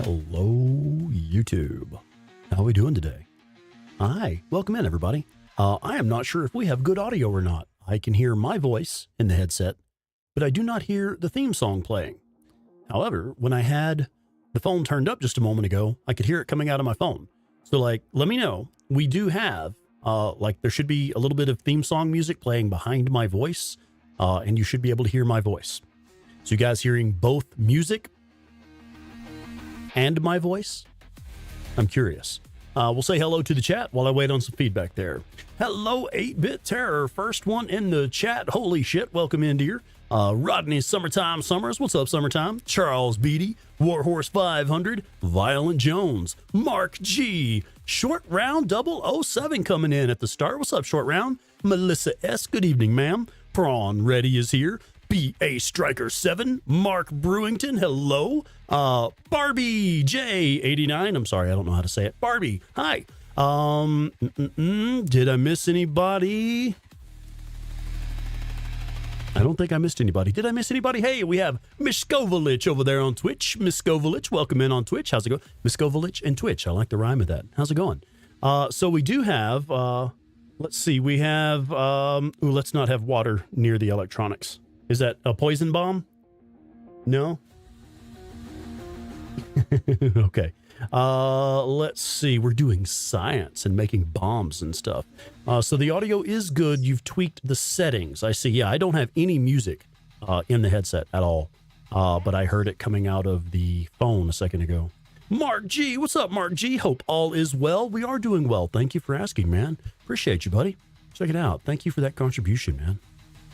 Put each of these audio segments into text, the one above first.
Hello, YouTube. How are we doing today? Hi, welcome in, everybody. I am not sure if we have good audio or not. I can hear my voice in the headset, but I do not hear the theme song playing. However, when I had the phone turned up just a moment ago, I could hear it coming out of my phone. So, let me know. We do have, there should be a little bit of theme song music playing behind my voice, and you should be able to hear my voice. So you guys hearing both music and my voice? I'm curious. We'll say hello to the chat while I wait on some feedback there. Hello, 8-Bit Terror. First one in the chat. Holy shit. Welcome in, dear. Rodney Summertime Summers. What's up, Summertime? Charles Beatty. Warhorse 500. Violent Jones. Mark G. Short Round 007 coming in at the start. What's up, Short Round? Melissa S. Good evening, ma'am. Prawn Ready is here. B.A. Striker 7, Mark Brewington, hello. Barbie J89, I'm sorry, I don't know how to say it. Barbie, hi. Did I miss anybody? I don't think I missed anybody. Did I miss anybody? Hey, we have Miskovalich over there on Twitch. Miskovalich, welcome in on Twitch. How's it going? Miskovalich and Twitch, I like the rhyme of that. How's it going? So we do have, let's see, we have, let's not have water near the electronics. Is that a poison bomb? No? Okay. Let's see. We're doing science and making bombs and stuff. So the audio is good. You've tweaked the settings. I see. Yeah, I don't have any music in the headset at all. But I heard it coming out of the phone a second ago. Mark G. What's up, Mark G? Hope all is well. We are doing well. Thank you for asking, man. Appreciate you, buddy. Check it out. Thank you for that contribution, man.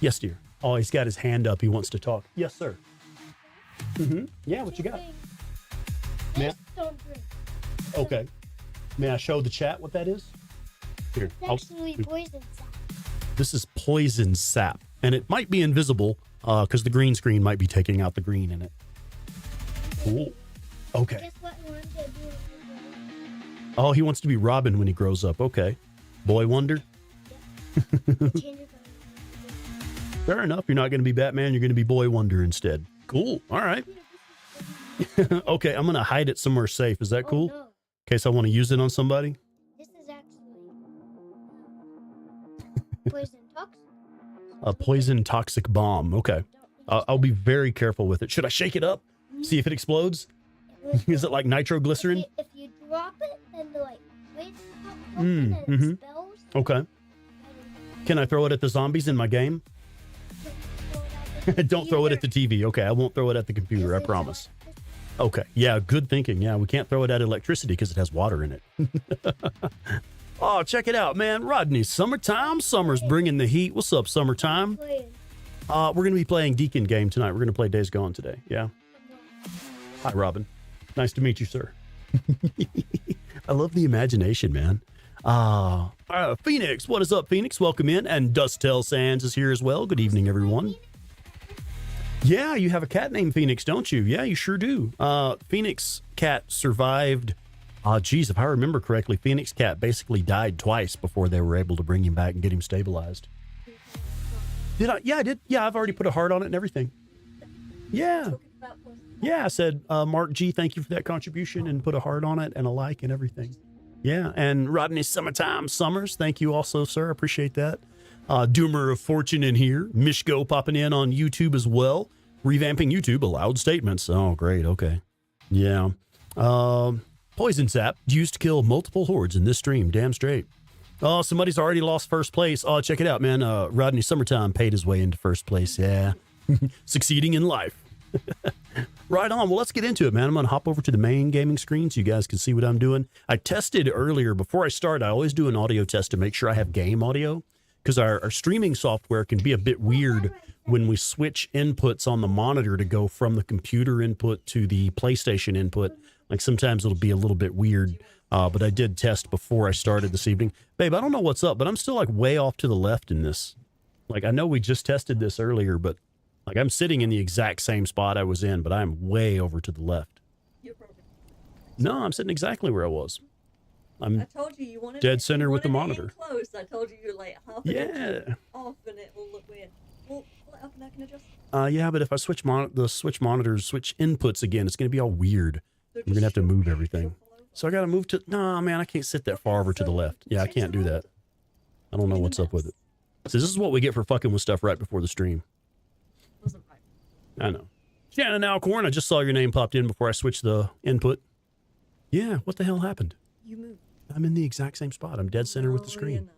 Yes, dear. Oh, he's got his hand up. He wants to talk. Yes, sir. Yeah, what you got? May I? Okay. May I show the chat what that is? Here. It's actually poison sap. This is poison sap. And it might be invisible because the green screen might be taking out the green in it. Cool. Okay. Guess what he wanted to do when he grew up? Oh, he wants to be Robin when he grows up. Okay. Boy Wonder? Change his Fair enough. You're not going to be Batman. You're going to be Boy Wonder instead. Cool. All right. Okay, I'm going to hide it somewhere safe. Is that cool? No. In case I want to use it on somebody? This is actually poison toxic. A poison toxic bomb. Okay. I'll be very careful with it. Should I shake it up? See if it explodes? Is it like nitroglycerin? If you drop it, then the waves pop open and it spells. Okay. Can I throw it at the zombies in my game? Don't throw it at the TV. Okay, I won't throw it at the computer, I promise. Okay, yeah, good thinking. Yeah, we can't throw it at electricity because it has water in it. Oh, check it out, man. Rodney, Summertime Summers bringing the heat. What's up, Summertime? We're going to be playing Deacon game tonight. We're going to play Days Gone today. Yeah. Hi, Robin. Nice to meet you, sir. I love the imagination, man. Phoenix, what is up, Phoenix? Welcome in. And Dustel Sands is here as well. Good evening, everyone. Yeah, you have a cat named Phoenix, don't you? Yeah, you sure do. Phoenix cat survived. Geez, if I remember correctly, Phoenix cat basically died twice before they were able to bring him back and get him stabilized. Did I? Yeah, I did. Yeah, I've already put a heart on it and everything. Yeah. Yeah, I said, Mark G, thank you for that contribution, and put a heart on it and a like and everything. Yeah, and Rodney Summertime Summers, thank you also, sir. I appreciate that. Doomer of Fortune in here. Mishko popping in on YouTube as well. Revamping YouTube, allowed statements. Oh, great. Okay. Yeah. Poison sap used to kill multiple hordes in this stream. Damn straight. Oh, somebody's already lost first place. Oh, check it out, man. Rodney Summertime paid his way into first place. Yeah. Succeeding in life. Right on. Well, let's get into it, man. I'm going to hop over to the main gaming screen so you guys can see what I'm doing. I tested earlier. Before I start, I always do an audio test to make sure I have game audio, because our streaming software can be a bit weird when we switch inputs on the monitor to go from the computer input to the PlayStation input. Like sometimes it'll be a little bit weird, but I did test before I started this evening. Babe, I don't know what's up, but I'm still like way off to the left in this. Like I know we just tested this earlier, but like I'm sitting in the exact same spot I was in, but I'm way over to the left. You're perfect. No, I'm sitting exactly where I was. I told you you wanted dead center with the monitor. Close. I told you you're like half an inch off, and it will look weird. Well, pull it up and I can adjust. Yeah, but if I switch switch monitors, switch inputs again, it's going to be all weird. So We're going to have to move everything. So I got to move to... Nah, man, I can't sit that far over to the left. Yeah, I can't do that. I don't know what's up with it. So this is what we get for fucking with stuff right before the stream. Wasn't right. I know. Shannon Alcorn, I just saw your name popped in before I switched the input. Yeah, what the hell happened? You moved. I'm in the exact same spot. I'm dead center with the screen.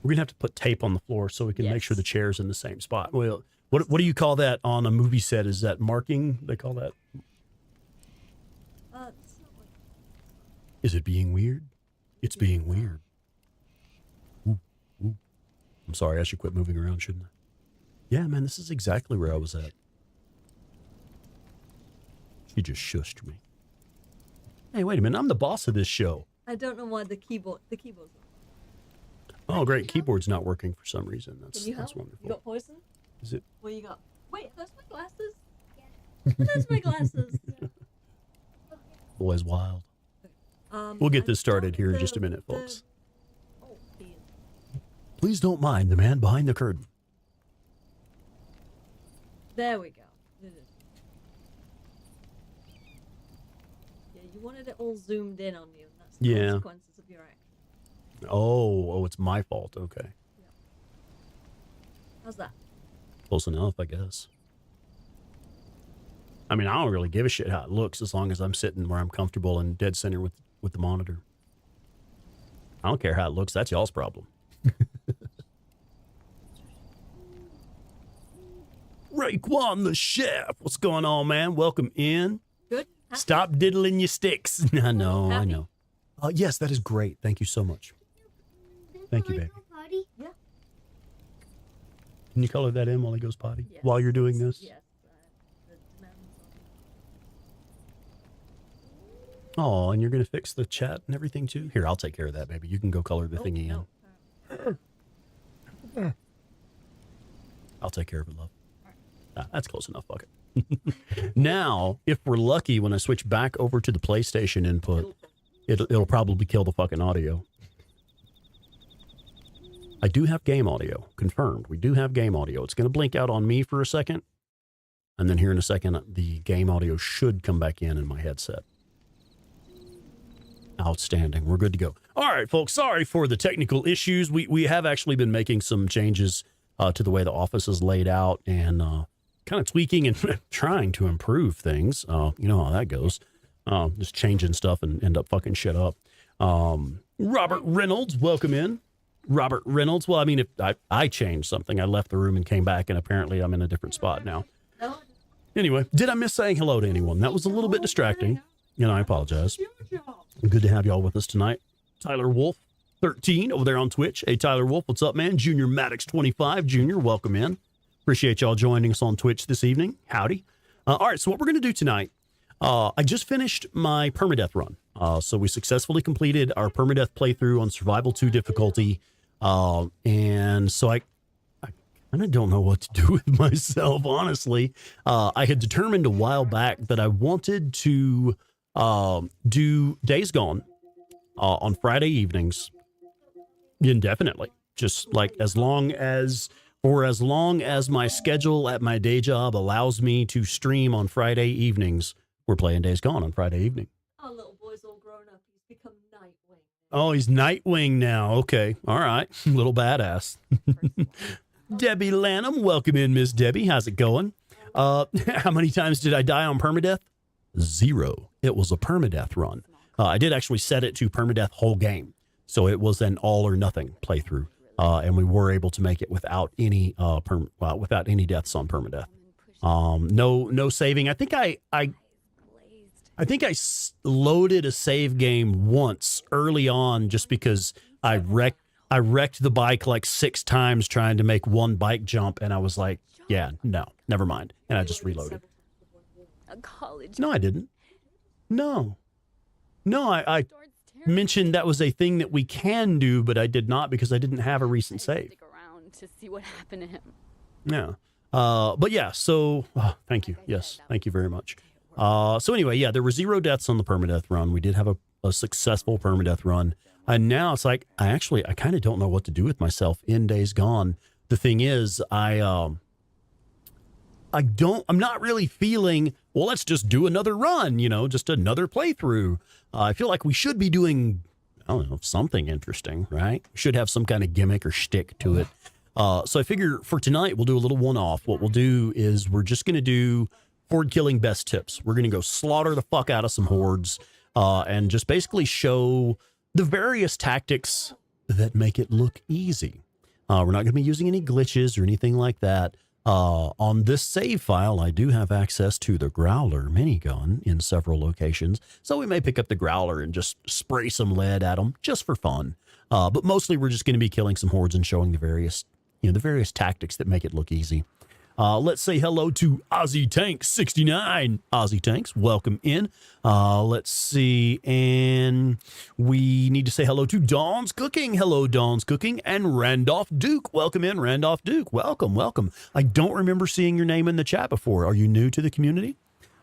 We're going to have to put tape on the floor so we can make sure the chair's in the same spot. Well, what do you call that on a movie set? Is that marking? They call that? It's not like... Is it being weird? It's being weird. Ooh, ooh. I'm sorry, I should quit moving around, shouldn't I? Yeah, man, this is exactly where I was at. She just shushed me. Hey, wait a minute. I'm the boss of this show. I don't know why the keyboard's Oh, great. Keyboard's not working for some reason. That's wonderful. You got poison? Is it? What you got? Wait, are those my glasses? Yeah. Those my glasses. Boy's wild. We'll get this started here in just a minute, folks. Oh, Please don't mind the man behind the curtain. there we go. Yeah, you wanted it all zoomed in on you, and that's the consequences of your action. Oh, it's my fault. Okay. Yeah. How's that? Close enough, I guess. I mean, I don't really give a shit how it looks as long as I'm sitting where I'm comfortable and dead center with the monitor. I don't care how it looks. That's y'all's problem. Raekwon the chef. What's going on, man? Welcome in. Good. Happy? Stop diddling your sticks. I know, Happy? I know. Yes, that is great. Thank you so much. Thank you, baby. Yeah. Can you color that in while he goes potty? Yes. While you're doing this? Yes. Oh, and you're going to fix the chat and everything too? Here, I'll take care of that, baby. You can go color the thingy in. I'll take care of it, love. That's close enough. Fuck it. Now, if we're lucky, when I switch back over to the PlayStation input, it'll probably kill the fucking audio. I do have game audio. Confirmed. We do have game audio. It's going to blink out on me for a second. And then here in a second, the game audio should come back in my headset. Outstanding. We're good to go. All right, folks. Sorry for the technical issues. We have actually been making some changes to the way the office is laid out and kind of tweaking and trying to improve things. You know how that goes. Just changing stuff and end up fucking shit up. Robert Reynolds, welcome in. Robert Reynolds. Well, I mean, if I changed something, I left the room and came back, and apparently I'm in a different spot now. Anyway, did I miss saying hello to anyone? That was a little bit distracting. You know, I apologize. Good to have y'all with us tonight. Tyler Wolf, 13, over there on Twitch. Hey, Tyler Wolf, what's up, man? Junior Maddox, 25. Junior, welcome in. Appreciate y'all joining us on Twitch this evening. Howdy. All right, so what we're going to do tonight, I just finished my permadeath run. So we successfully completed our permadeath playthrough on Survival 2 difficulty. And so I kind of don't know what to do with myself, honestly. I had determined a while back that I wanted to do Days Gone on Friday evenings indefinitely. Just like as long as my schedule at my day job allows me to stream on Friday evenings, we're playing Days Gone on Friday evening. Our little boy's all grown up. He's become Nightwing. Oh, he's Nightwing now. Okay. All right. Little badass. Debbie Lanham. Welcome in, Miss Debbie. How's it going? How many times did I die on permadeath? 0. It was a permadeath run. I did actually set it to permadeath whole game. So it was an all or nothing playthrough. And we were able to make it without any deaths on permadeath. No saving. I think I loaded a save game once early on just because I wrecked the bike like 6 times trying to make one bike jump, and I was like, yeah, no, never mind. And I just reloaded. No, I didn't. No, I mentioned that was a thing that we can do, but I did not because I didn't have a recent save. Stick around to see what happened to him. Yeah. But yeah, so thank you. Yes, thank you very much. So anyway, yeah, there were 0 deaths on the permadeath run. We did have a successful permadeath run. And now it's like, I kind of don't know what to do with myself in Days Gone. The thing is, I'm not really feeling, well, let's just do another run, you know, just another playthrough. I feel like we should be doing, I don't know, something interesting, right? We should have some kind of gimmick or shtick to it. So I figure for tonight, we'll do a little one-off. What we'll do is we're just going to do horde killing best tips. We're going to go slaughter the fuck out of some hordes and just basically show the various tactics that make it look easy. We're not going to be using any glitches or anything like that. On this save file, I do have access to the Growler minigun in several locations, so we may pick up the Growler and just spray some lead at them just for fun. But mostly we're just going to be killing some hordes and showing the various tactics that make it look easy. Let's say hello to Ozzy Tank 69. Ozzy Tanks, welcome in. Let's see, and we need to say hello to Dawn's Cooking. Hello, Dawn's Cooking, and Randolph Duke. Welcome in, Randolph Duke. Welcome, welcome. I don't remember seeing your name in the chat before. Are you new to the community?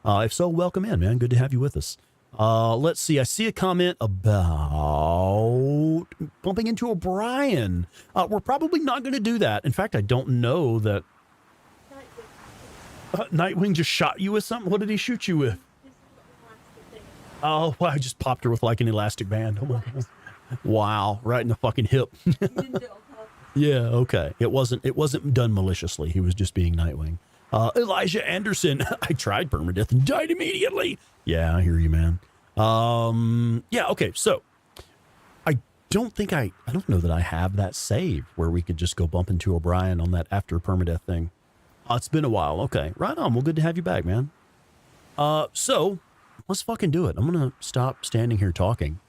If so, welcome in, man. Good to have you with us. Let's see. I see a comment about bumping into O'Brien. We're probably not going to do that. In fact, I don't know that. Nightwing just shot you with something? What did he shoot you with? Oh, well, I just popped her with like an elastic band. Oh my God. Wow, right in the fucking hip. Yeah, okay. It wasn't done maliciously. He was just being Nightwing. Elijah Anderson. I tried permadeath and died immediately. Yeah, I hear you, man. Yeah, okay. So I don't know that I have that save where we could just go bump into O'Brien on that after permadeath thing. It's been a while. Okay, right on. Well, good to have you back, man. So let's fucking do it. I'm going to stop standing here talking.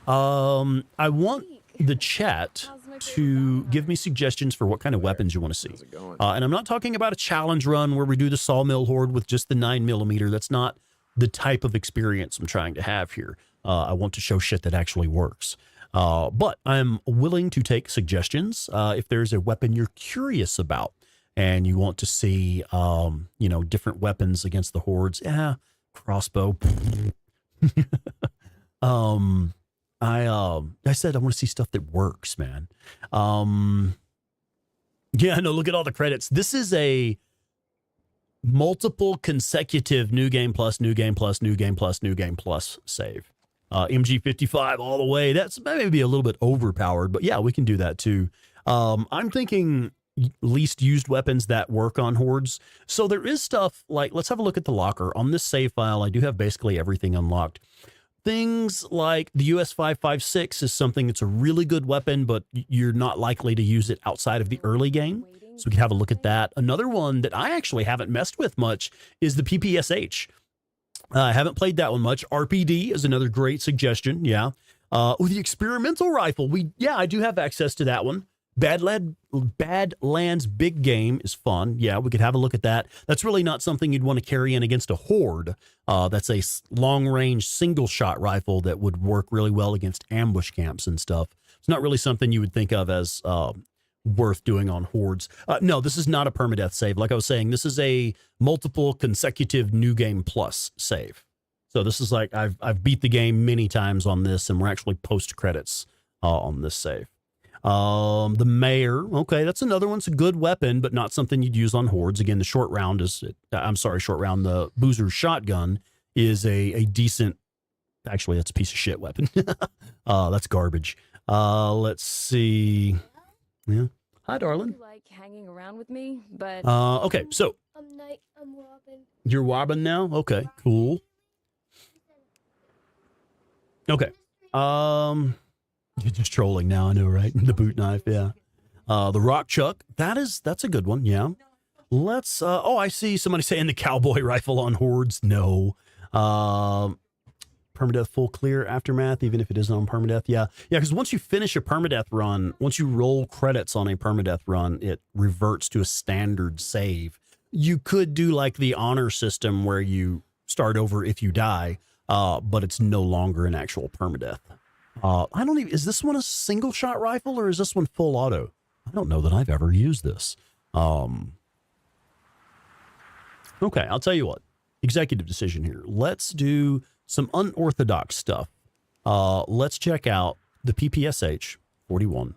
I want the chat to give me suggestions for what kind of weapons you want to see. And I'm not talking about a challenge run where we do the sawmill horde with just the 9mm. That's not the type of experience I'm trying to have here. I want to show shit that actually works. But I'm willing to take suggestions if there's a weapon you're curious about and you want to see, different weapons against the hordes. Yeah, crossbow. I said I want to see stuff that works, man. Yeah, no, look at all the credits. This is a multiple consecutive new game plus, new game plus, new game plus, new game plus save. MG55 all the way. That's maybe a little bit overpowered, but yeah, we can do that too. I'm thinking least used weapons that work on hordes. So there is stuff like, let's have a look at the locker. On this save file, I do have basically everything unlocked. Things like the US 5.56 is something that's a really good weapon, but you're not likely to use it outside of the early game. So we can have a look at that. Another one that I actually haven't messed with much is the PPSH. I haven't played that one much. RPD is another great suggestion. Yeah. The experimental rifle. I do have access to that one. Badlands Big Game is fun. Yeah, we could have a look at that. That's really not something you'd want to carry in against a horde. That's a long-range single-shot rifle that would work really well against ambush camps and stuff. It's not really something you would think of as worth doing on hordes. No, this is not a permadeath save. Like I was saying, this is a multiple consecutive new game plus save. So this is like I've beat the game many times on this, and we're actually post-credits on this save. The mayor, okay, that's another one. It's a good weapon, but not something you'd use on hordes. Again, the the Boozer shotgun is a decent, actually, that's a piece of shit weapon. That's garbage. Let's see. Yeah. Hi, darling. You like hanging around with me, but okay, so I'm Robin. You're Robin now? Okay, cool. Okay. You're just trolling now, I know, right? The boot knife, yeah. The rock chuck, that's a good one, yeah. Let's, I see somebody saying the cowboy rifle on hordes. No. Permadeath full clear aftermath, even if it isn't on permadeath. Yeah, because once you finish a permadeath run, once you roll credits on a permadeath run, it reverts to a standard save. You could do like the honor system where you start over if you die, but it's no longer an actual permadeath. Is this one a single shot rifle or is this one full auto? I don't know that I've ever used this. Okay, I'll tell you what. Executive decision here. Let's do some unorthodox stuff. Let's check out the PPSH 41.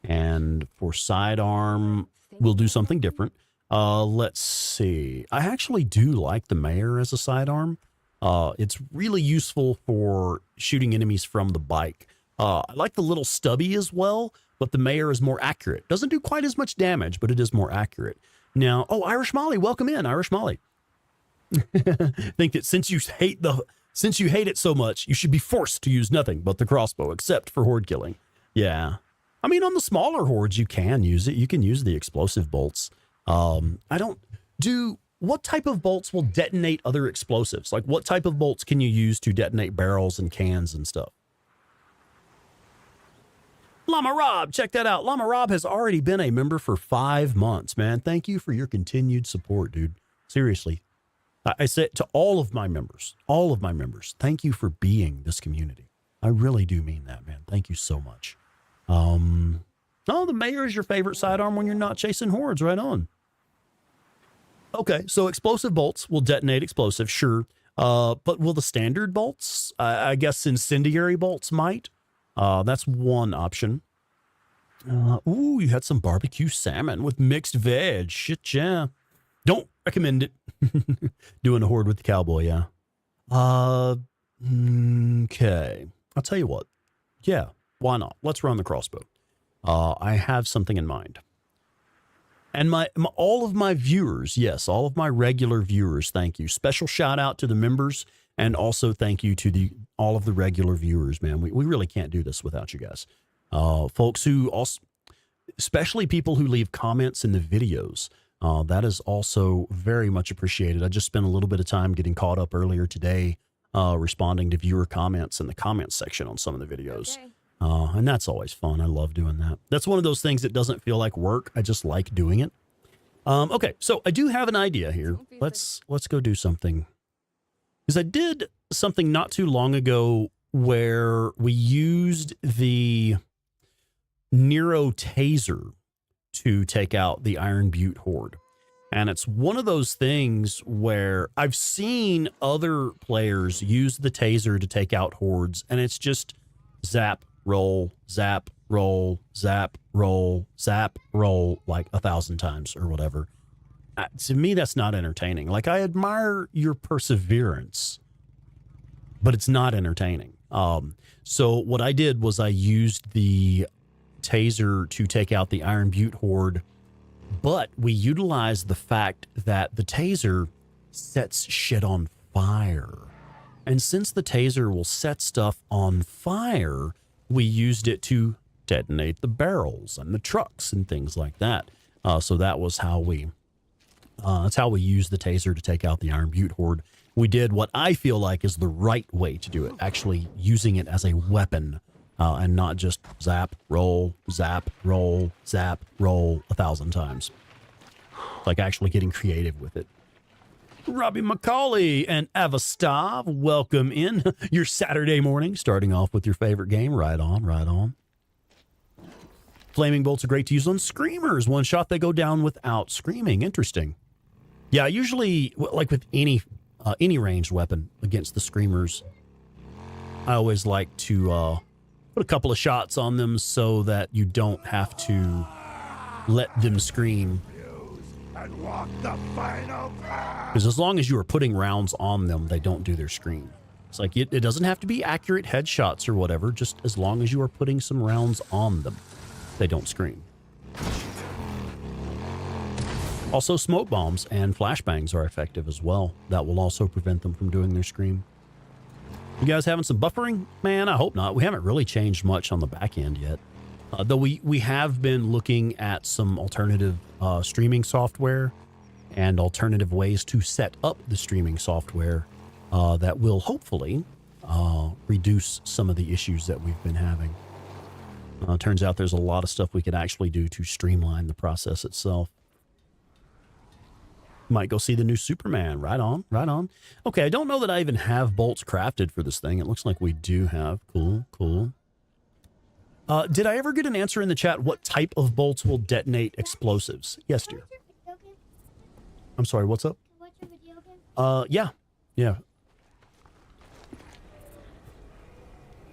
And for sidearm, we'll do something different. Let's see. I actually do like the Mayor as a sidearm. It's really useful for shooting enemies from the bike. I like the little stubby as well, but the Mayor is more accurate. Doesn't do quite as much damage, but it is more accurate. Now, oh, Irish Molly, welcome in, Irish Molly. Think that since you hate it so much, you should be forced to use nothing but the crossbow, except for horde killing. Yeah. I mean, on the smaller hordes, you can use it. You can use the explosive bolts. What type of bolts will detonate other explosives? Like, what type of bolts can you use to detonate barrels and cans and stuff? Llama Rob, check that out. Llama Rob has already been a member for 5 months, man. Thank you for your continued support, dude. Seriously. I say to all of my members, thank you for being this community. I really do mean that, man. Thank you so much. Oh, the Mayor is your favorite sidearm when you're not chasing hordes. Right on. Okay, so explosive bolts will detonate explosives, sure. But will the standard bolts? I guess incendiary bolts might. That's one option. Ooh, you had some barbecue salmon with mixed veg. Shit, yeah. Don't recommend it. Doing a horde with the cowboy, yeah. Okay. I'll tell you what. Yeah, why not? Let's run the crossbow. I have something in mind. And all of my viewers, yes, all of my regular viewers, thank you. Special shout out to the members, and also thank you to all of the regular viewers, man. We really can't do this without you guys. Folks who also, especially people who leave comments in the videos, that is also very much appreciated. I just spent a little bit of time getting caught up earlier today, responding to viewer comments in the comments section on some of the videos. Okay. And that's always fun. I love doing that. That's one of those things that doesn't feel like work. I just like doing it. Okay, so I do have an idea here. Let's go do something. Because I did something not too long ago where we used the Nero taser to take out the Iron Butte horde. And it's one of those things where I've seen other players use the taser to take out hordes, and it's just zap, roll, zap, roll, zap, roll, zap, roll, like 1,000 times or whatever. To me, that's not entertaining. Like, I admire your perseverance, but it's not entertaining. So what I did was I used the taser to take out the Iron Butte horde, but we utilized the fact that the taser sets shit on fire. And since the taser will set stuff on fire, we used it to detonate the barrels and the trucks and things like that. So that was how that's how we used the taser to take out the Iron Butte horde. We did what I feel like is the right way to do it, actually using it as a weapon, and not just zap, roll, zap, roll, zap, roll 1,000 times. Like actually getting creative with it. Robbie McCauley and Avastav, welcome in your Saturday morning, starting off with your favorite game. Right on, right on. Flaming bolts are great to use on screamers. One shot, they go down without screaming. Interesting. Yeah, usually, like with any ranged weapon against the screamers, I always like to put a couple of shots on them so that you don't have to let them scream. Because as long as you are putting rounds on them, they don't do their scream. It's like it doesn't have to be accurate headshots or whatever, just as long as you are putting some rounds on them, they don't scream. Also, smoke bombs and flashbangs are effective as well. That will also prevent them from doing their scream. You guys having some buffering? Man, I hope not. We haven't really changed much on the back end yet. Though we have been looking at some alternative streaming software and alternative ways to set up the streaming software that will hopefully reduce some of the issues that we've been having. Turns out there's a lot of stuff we could actually do to streamline the process itself. Might go see the new Superman. Right on, right on. Okay, I don't know that I even have bolts crafted for this thing. It looks like we do have. Cool, cool. Did I ever get an answer in the chat what type of bolts will detonate explosives? Yes, dear. I'm sorry, what's up? Yeah. Yeah.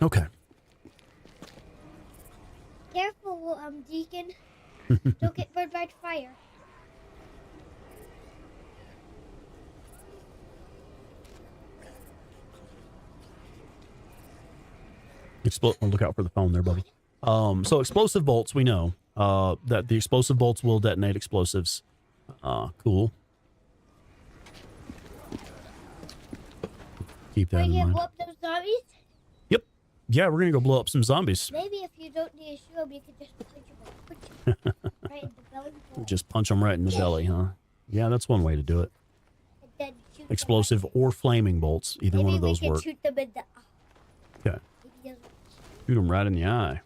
Okay. Careful, Deacon. Don't get burned by fire. Look out for the phone there, buddy. So explosive bolts, we know that the explosive bolts will detonate explosives. Cool. Keep that Are in you gonna mind. blow up those zombies? Yep. Yeah, we're gonna go blow up some zombies. Maybe if you don't need a shield, you could just punch them right in the belly. Just punch them right in the belly, huh? Yeah, that's one way to do it. And then shoot Explosive them or flaming bolts. Either one of those Maybe we work. could shoot them in the Okay. eye. Shoot them right in the eye.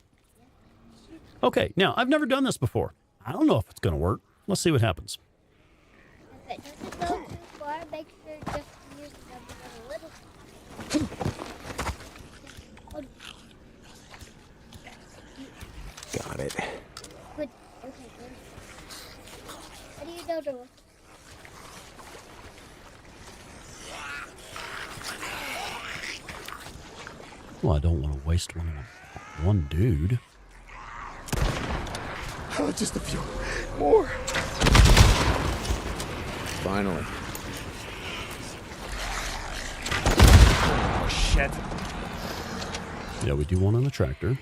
Okay, now, I've never done this before. I don't know if it's going to work. Let's see what happens. If it doesn't go too far, make sure just to use the number a little. Got it. Good. Okay, good. How do you know the Well, I don't want to waste one dude. Oh, just a few more. Finally. Oh, shit. Yeah, we do one on the tractor.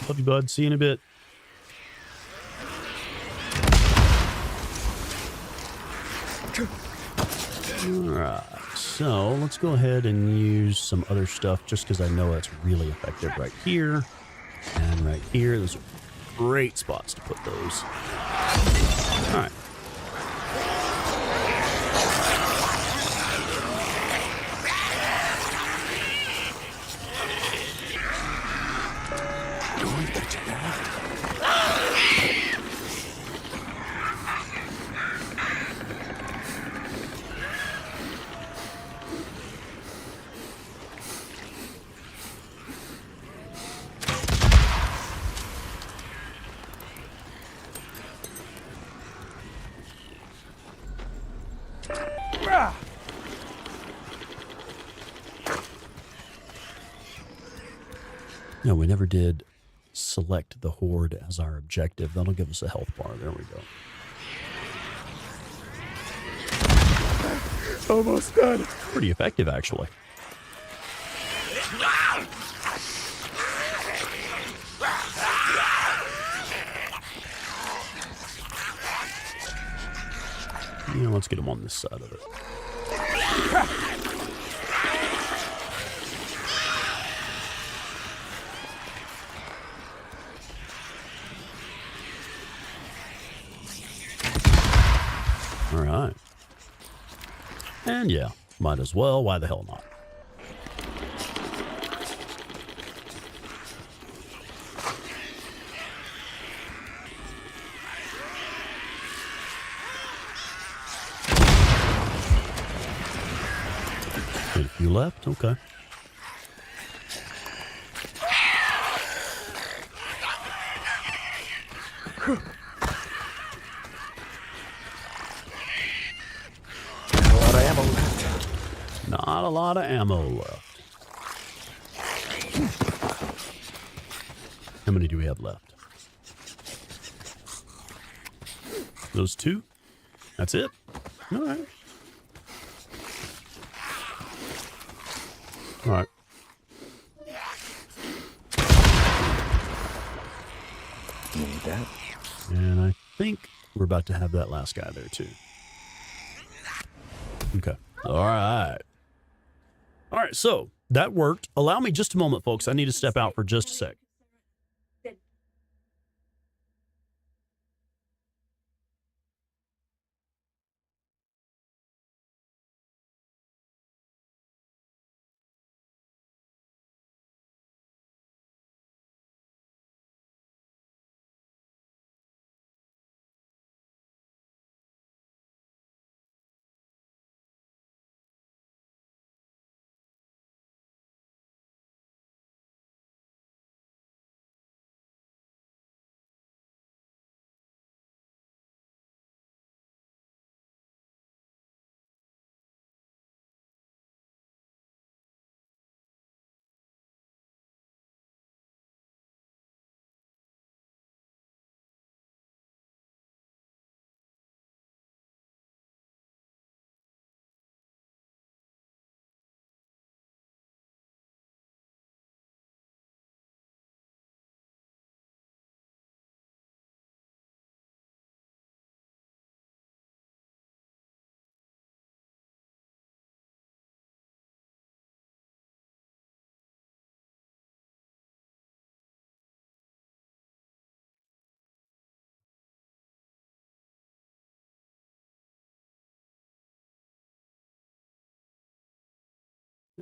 Love you, bud. See you in a bit. Alright, so let's go ahead and use some other stuff just because I know it's really effective right here and right here. Those are great spots to put those. Alright. No, we never did select the Horde as our objective. That'll give us a health bar. There we go. Almost done. Pretty effective, actually. Yeah, let's get him on this side of it. All right. And yeah, might as well. Why the hell not? Got a few left. Okay. Not a lot of ammo left. How many do we have left? Those two? That's it? All right. All right. You need that? And I think we're about to have that last guy there too. Okay. All right. All right, so that worked. Allow me just a moment, folks. I need to step out for just a sec.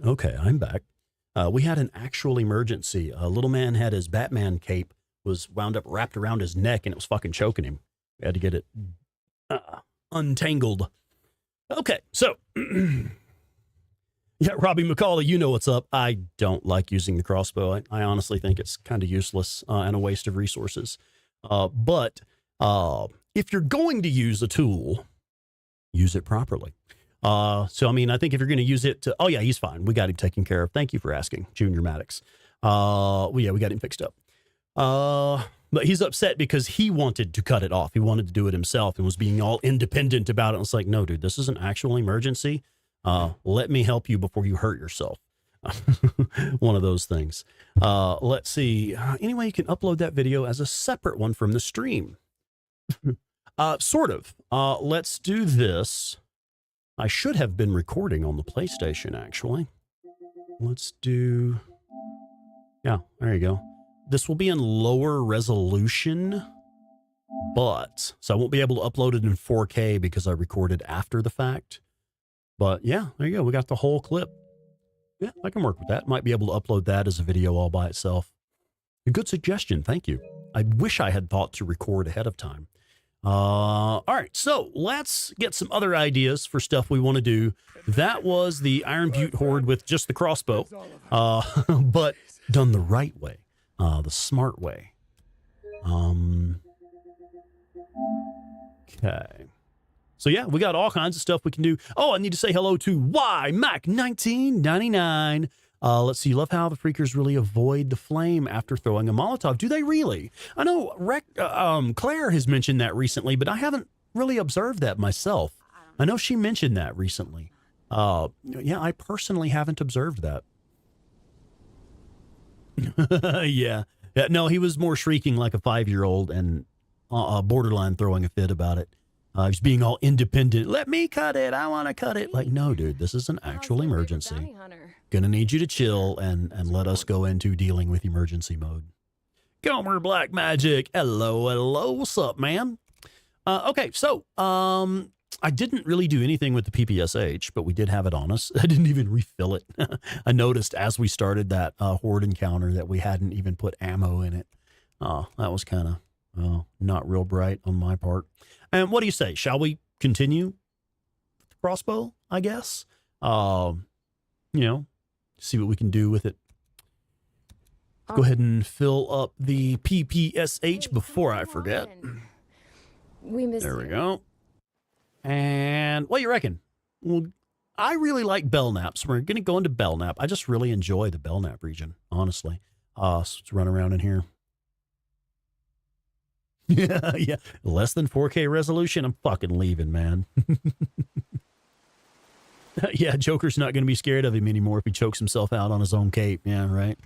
Okay, I'm back. We had an actual emergency. A little man had his Batman cape was wound up wrapped around his neck and it was fucking choking him. We had to get it untangled. Okay, so yeah, Robbie McCauley, you know what's up. I don't like using the crossbow. I honestly think it's kind of useless and a waste of resources. But if you're going to use a tool, use it properly. So, I mean, I think if you're going to use it to, oh yeah, he's fine. We got him taken care of. Thank you for asking, Junior Maddox. Well, yeah, we got him fixed up. But he's upset because he wanted to cut it off. He wanted to do it himself and was being all independent about it. It's like, no, dude, this is an actual emergency. Let me help you before you hurt yourself. One of those things. Let's see. Anyway, you can upload that video as a separate one from the stream. Sort of. Let's do this. I should have been recording on the PlayStation, actually. Let's do... Yeah, there you go. This will be in lower resolution, but... So I won't be able to upload it in 4K because I recorded after the fact. But yeah, there you go. We got the whole clip. Yeah, I can work with that. Might be able to upload that as a video all by itself. A good suggestion. Thank you. I wish I had thought to record ahead of time. All right, so let's get some other ideas for stuff we want to do. That was the Iron Butte Horde with just the crossbow, but done the right way, the smart way. Okay. So yeah, we got all kinds of stuff we can do. Oh, I need to say hello to YMac1999. Let's see. Love how the freakers really avoid the flame after throwing a Molotov. Do they really? I know Claire has mentioned that recently, but I haven't really observed that myself. I know she mentioned that recently. Yeah, I personally haven't observed that. Yeah. No, he was more shrieking like a 5-year-old and borderline throwing a fit about it. He's being all independent. Let me cut it. I want to cut it. Like, no, dude, this is an actual emergency. Gonna need you to chill and let us go into dealing with emergency mode. Gomer Black Magic. Hello, hello. What's up, man? Okay, so I didn't really do anything with the PPSH, but we did have it on us. I didn't even refill it. I noticed as we started that Horde encounter that we hadn't even put ammo in it. That was kind of not real bright on my part. And what do you say? Shall we continue with the crossbow, I guess? You know, see what we can do with it. Go ahead and fill up the PPSH before I forget. There we go. And what do you reckon? Well, I really like Belknap, so we're going to go into Belknap. I just really enjoy the Belknap region, honestly. So let's run around in here. Yeah. Less than 4K resolution. I'm fucking leaving, man. Yeah, Joker's not going to be scared of him anymore if he chokes himself out on his own cape. Yeah, right.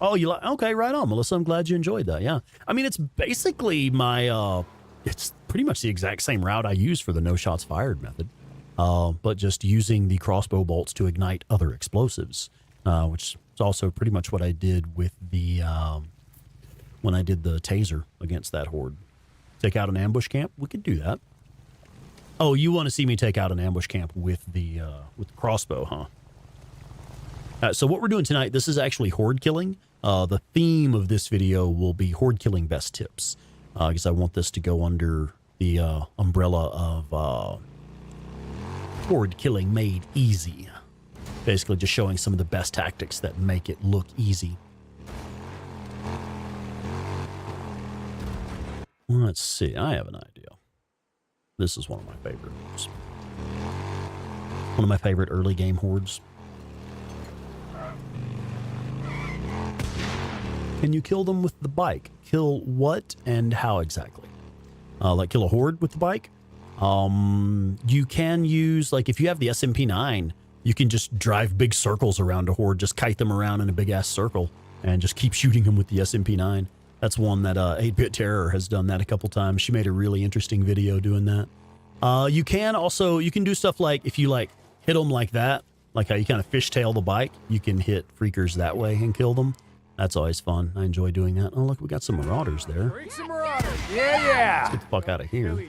Oh, you like? Okay, right on, Melissa. I'm glad you enjoyed that. Yeah. I mean, it's basically my, it's pretty much the exact same route I use for the no shots fired method. But just using the crossbow bolts to ignite other explosives, which is also pretty much what I did with the, when I did the taser against that horde. Take out an ambush camp? We could do that. Oh, you want to see me take out an ambush camp with the crossbow, huh? So what we're doing tonight, this is actually horde killing. The theme of this video will be horde killing best tips, because I want this to go under the umbrella of horde killing made easy. Basically just showing some of the best tactics that make it look easy. Let's see. I have an idea. This is one of my favorites. One of my favorite early game hordes. Can you kill them with the bike? Kill what and how exactly? Like kill a horde with the bike? You can use, like if you have the SMP9, you can just drive big circles around a horde, just kite them around in a big ass circle and just keep shooting them with the SMP9. That's one that 8-Bit Terror has done that a couple times. She made a really interesting video doing that. You can do stuff like if you like hit them like that, like how you kind of fishtail the bike, you can hit freakers that way and kill them. That's always fun. I enjoy doing that. Oh, look, we got some marauders there. Yeah. Let's get the fuck out of here.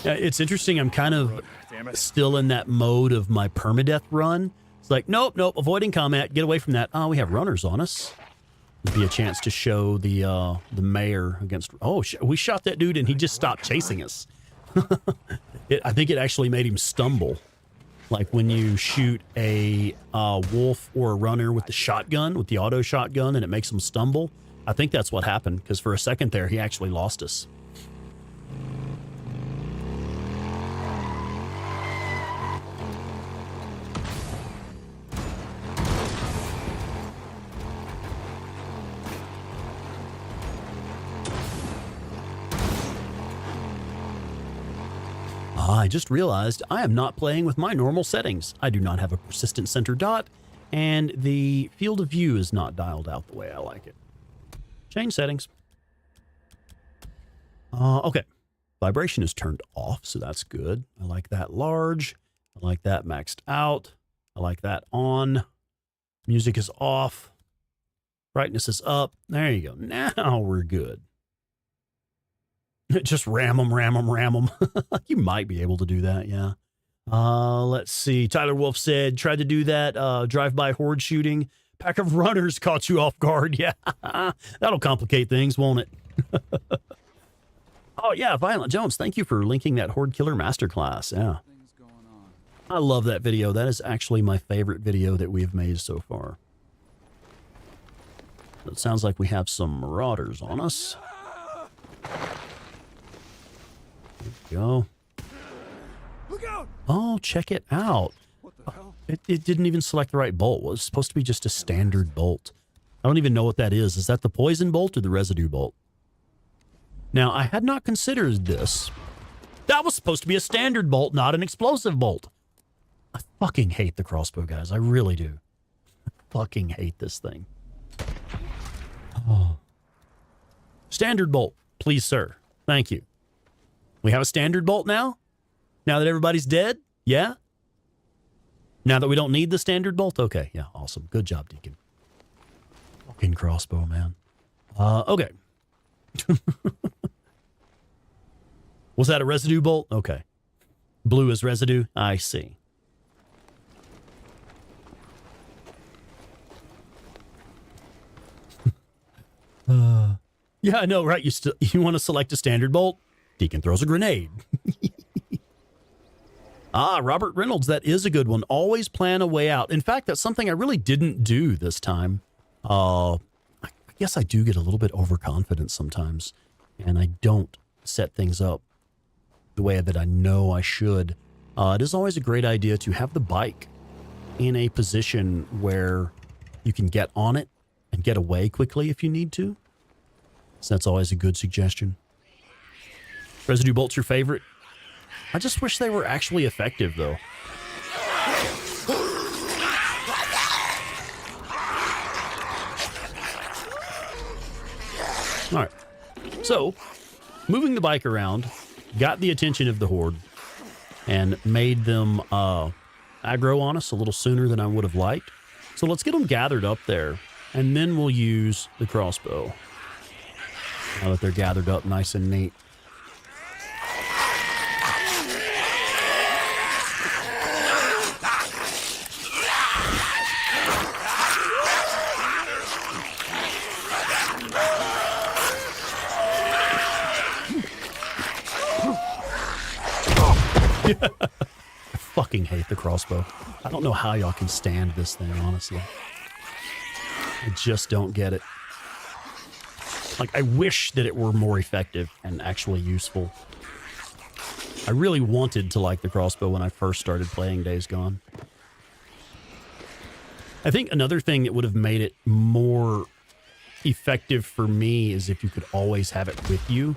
It's interesting. I'm kind of still in that mode of my permadeath run. It's like, nope, nope, avoiding combat. Get away from that. Oh, we have runners on us. Would be a chance to show the mayor against. Oh, we shot that dude and he just stopped chasing us. I think it actually made him stumble. Like when you shoot a wolf or a runner with the shotgun, with the auto shotgun, and it makes him stumble. I think that's what happened, because for a second there, he actually lost us. I just realized I am not playing with my normal settings. I do not have a persistent center dot, and the field of view is not dialed out the way I like it. Change settings. Okay. Vibration is turned off, so that's good. I like that large. I like that maxed out. I like that on. Music is off. Brightness is up. There you go. Now we're good. Just ram them, ram them, ram them. You might be able to do that, yeah. Let's see. Tyler Wolf said, tried to do that drive-by horde shooting. Pack of runners caught you off guard. Yeah, that'll complicate things, won't it? Oh, yeah, Violent Jones, thank you for linking that Horde Killer Masterclass. Yeah. I love that video. That is actually my favorite video that we've made so far. It sounds like we have some marauders on us. There we go. Look out! Oh, check it out. What the hell? It didn't even select the right bolt. Well, it's supposed to be just a standard bolt. I don't even know what that is. Is that the poison bolt or the residue bolt? Now, I had not considered this. That was supposed to be a standard bolt, not an explosive bolt. I fucking hate the crossbow, guys. I really do. I fucking hate this thing. Oh. Standard bolt, please, sir. Thank you. We have a standard bolt now? Now that everybody's dead? Yeah? Now that we don't need the standard bolt? Okay, yeah, awesome. Good job, Deacon. Fucking crossbow, man. Okay. Was that a residue bolt? Okay. Blue is residue? I see. Yeah, I know, right? You want to select a standard bolt? Deacon throws a grenade. Robert Reynolds, that is a good one. Always plan a way out. In fact, that's something I really didn't do this time. I guess I do get a little bit overconfident sometimes, and I don't set things up the way that I know I should. It is always a great idea to have the bike in a position where you can get on it and get away quickly if you need to. So that's always a good suggestion. Residue bolt's your favorite? I just wish they were actually effective, though. All right. So, moving the bike around got the attention of the Horde and made them aggro on us a little sooner than I would have liked. So let's get them gathered up there, and then we'll use the crossbow. Now that they're gathered up nice and neat. I fucking hate the crossbow. I don't know how y'all can stand this thing, honestly. I just don't get it. Like, I wish that it were more effective and actually useful. I really wanted to like the crossbow when I first started playing Days Gone. I think another thing that would have made it more effective for me is if you could always have it with you.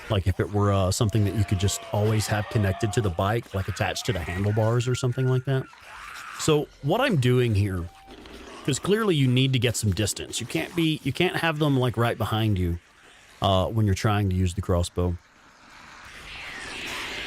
Like if it were something that you could just always have connected to the bike, like attached to the handlebars or something like that. So what I'm doing here, because clearly you need to get some distance. You can't have them like right behind you when you're trying to use the crossbow.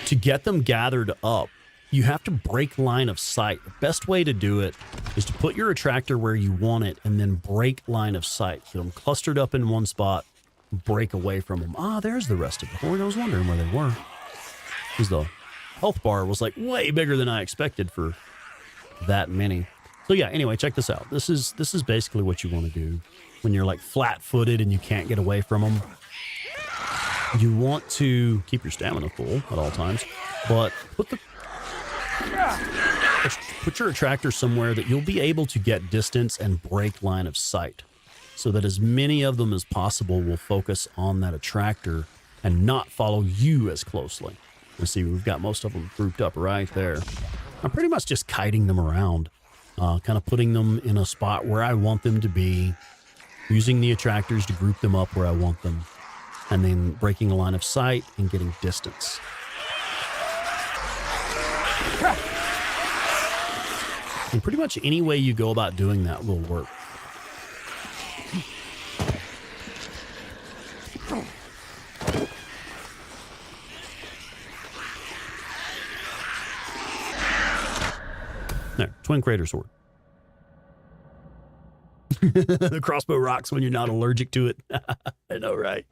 To get them gathered up, you have to break line of sight. The best way to do it is to put your attractor where you want it and then break line of sight. Get them clustered up in one spot. Break away from them. There's the rest of the Horde. I was wondering where they were. Because the health bar was like way bigger than I expected for that many. So yeah, anyway, check this out. This is basically what you want to do when you're like flat-footed and you can't get away from them. You want to keep your stamina full at all times, but put your attractor somewhere that you'll be able to get distance and break line of sight, so that as many of them as possible will focus on that attractor and not follow you as closely. You see, we've got most of them grouped up right there. I'm pretty much just kiting them around, kind of putting them in a spot where I want them to be, using the attractors to group them up where I want them, and then breaking a line of sight and getting distance. And pretty much any way you go about doing that will work. There, Twin Crater Sword. The crossbow rocks when you're not allergic to it. I know, right?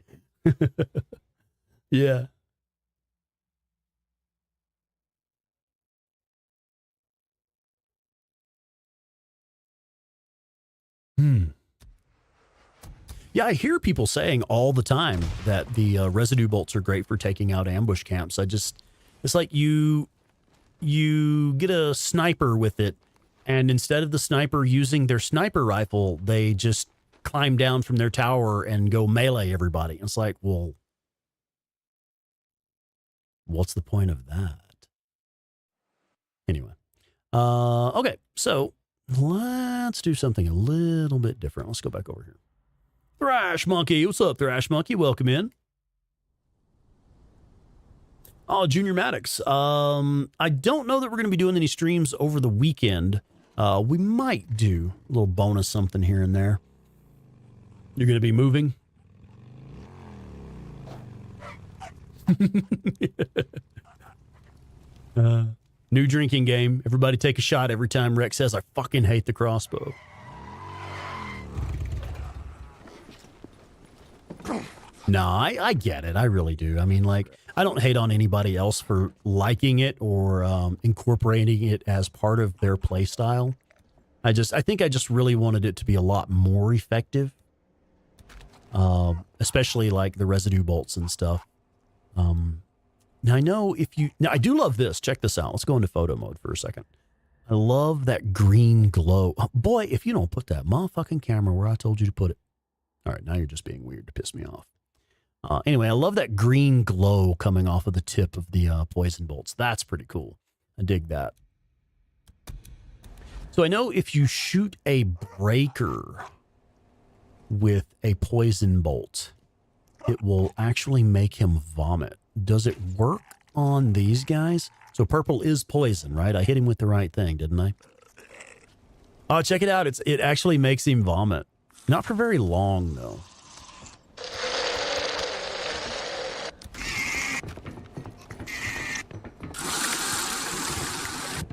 Yeah. Yeah, I hear people saying all the time that the residue bolts are great for taking out ambush camps. It's like you get a sniper with it, and instead of the sniper using their sniper rifle, they just climb down from their tower and go melee everybody. It's like, well, what's the point of that? Anyway, okay, so let's do something a little bit different. Let's go back over here. Thrash Monkey, what's up, Thrash Monkey? Welcome in. Oh, Junior Maddox. I don't know that we're going to be doing any streams over the weekend. We might do a little bonus something here and there. You're going to be moving? New drinking game. Everybody take a shot every time Rex says, I fucking hate the crossbow. No, I get it. I really do. I mean, like, I don't hate on anybody else for liking it or incorporating it as part of their play style. I think I just really wanted it to be a lot more effective. Especially like the residue bolts and stuff. Now I know now I do love this. Check this out. Let's go into photo mode for a second. I love that green glow. Oh, boy, if you don't put that motherfucking camera where I told you to put it. All right, now you're just being weird to piss me off. Anyway, I love that green glow coming off of the tip of the poison bolts. That's pretty cool. I dig that. So I know if you shoot a breaker with a poison bolt, it will actually make him vomit. Does it work on these guys? So purple is poison, right? I hit him with the right thing, didn't I? Oh, check it out. It actually makes him vomit. Not for very long, though.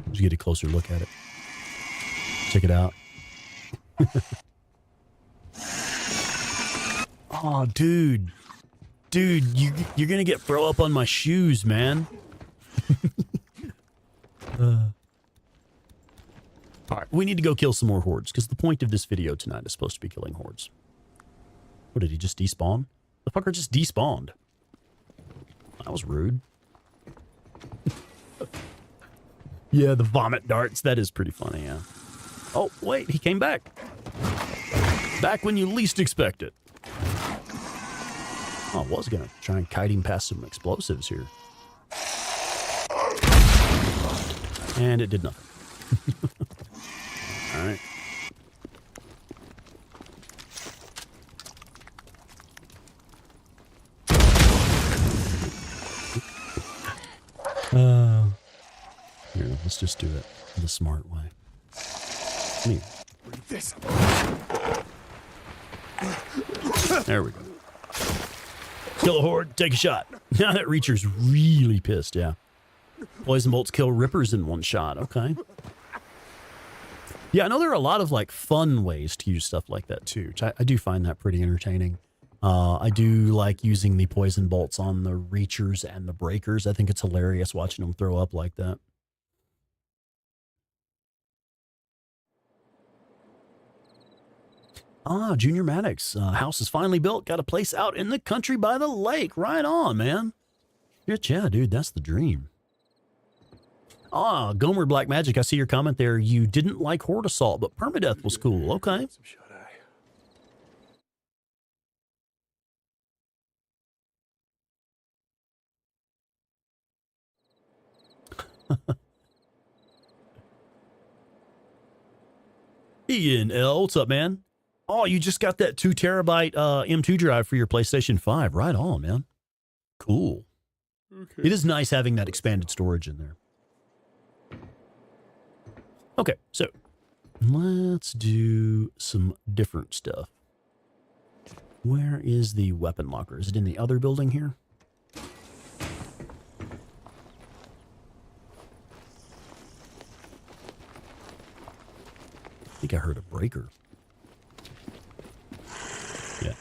Let's get a closer look at it. Check it out. Oh, dude. Dude, you're going to get throw up on my shoes, man. All right, we need to go kill some more hordes, because the point of this video tonight is supposed to be killing hordes. What, did he just despawn? The fucker just despawned. That was rude. Yeah, the vomit darts. That is pretty funny, yeah. Oh, wait, he came back. Back when you least expect it. Oh, I was going to try and kite him past some explosives here. And it did nothing. All right. Here, let's just do it the smart way. Me. This. There we go. Kill a horde, take a shot. Now that Reacher's really pissed, yeah. Poison bolts kill rippers in one shot. Okay. Yeah, I know there are a lot of like fun ways to use stuff like that too, which I do find that pretty entertaining. I do like using the poison bolts on the Reachers and the Breakers. I think it's hilarious watching them throw up like that. Ah, Junior Maddox. House is finally built. Got a place out in the country by the lake. Right on, man. Shit, yeah, dude, that's the dream. Ah, Gomer Black Magic, I see your comment there. You didn't like Horde Assault, but Permadeath was cool. Okay. Some shut-eye. Ian L, what's up, man? Oh, you just got that 2 terabyte M2 drive for your PlayStation 5. Right on, man. Cool. Okay. It is nice having that expanded storage in there. Okay, so let's do some different stuff. Where is the weapon locker? Is it in the other building here? I think I heard a breaker. Yeah.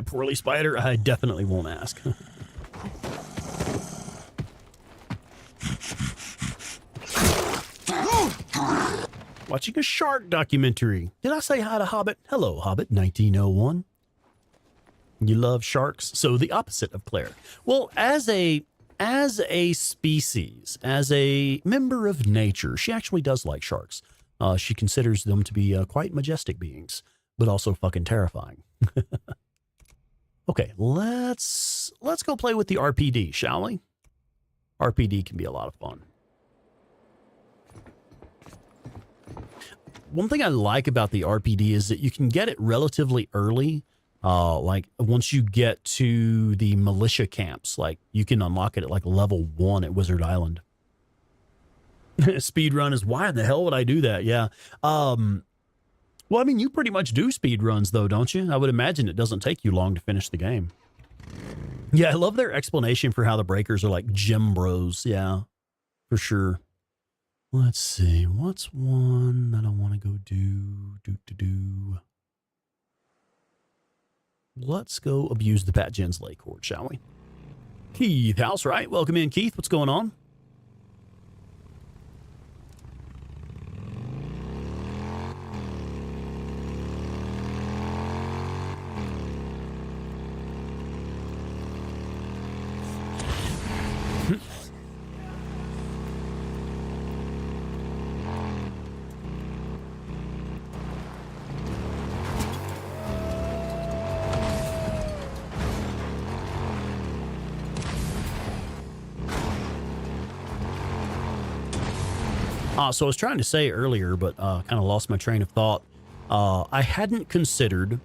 Poorly Spider, I definitely won't ask. Watching a shark documentary. Did I say hi to Hobbit? Hello, Hobbit 1901. You love sharks? So the opposite of Claire. Well, as a species, as a member of nature, she actually does like sharks. She considers them to be quite majestic beings, but also fucking terrifying. Okay, let's go play with the RPD, shall we? RPD can be a lot of fun. One thing I like about the RPD is that you can get it relatively early. Like once you get to the militia camps, like you can unlock it at like level 1 at Wizard Island. Speed run is why in the hell would I do that? Yeah. Well, I mean, you pretty much do speed runs though, don't you? I would imagine it doesn't take you long to finish the game. Yeah, I love their explanation for how the breakers are like gym bros. Yeah, for sure. Let's see. What's one that I want to go do? Let's go abuse the Pat Jens Lake Horde, shall we? Keith House, right? Welcome in, Keith. What's going on? So I was trying to say earlier, but kind of lost my train of thought. I hadn't considered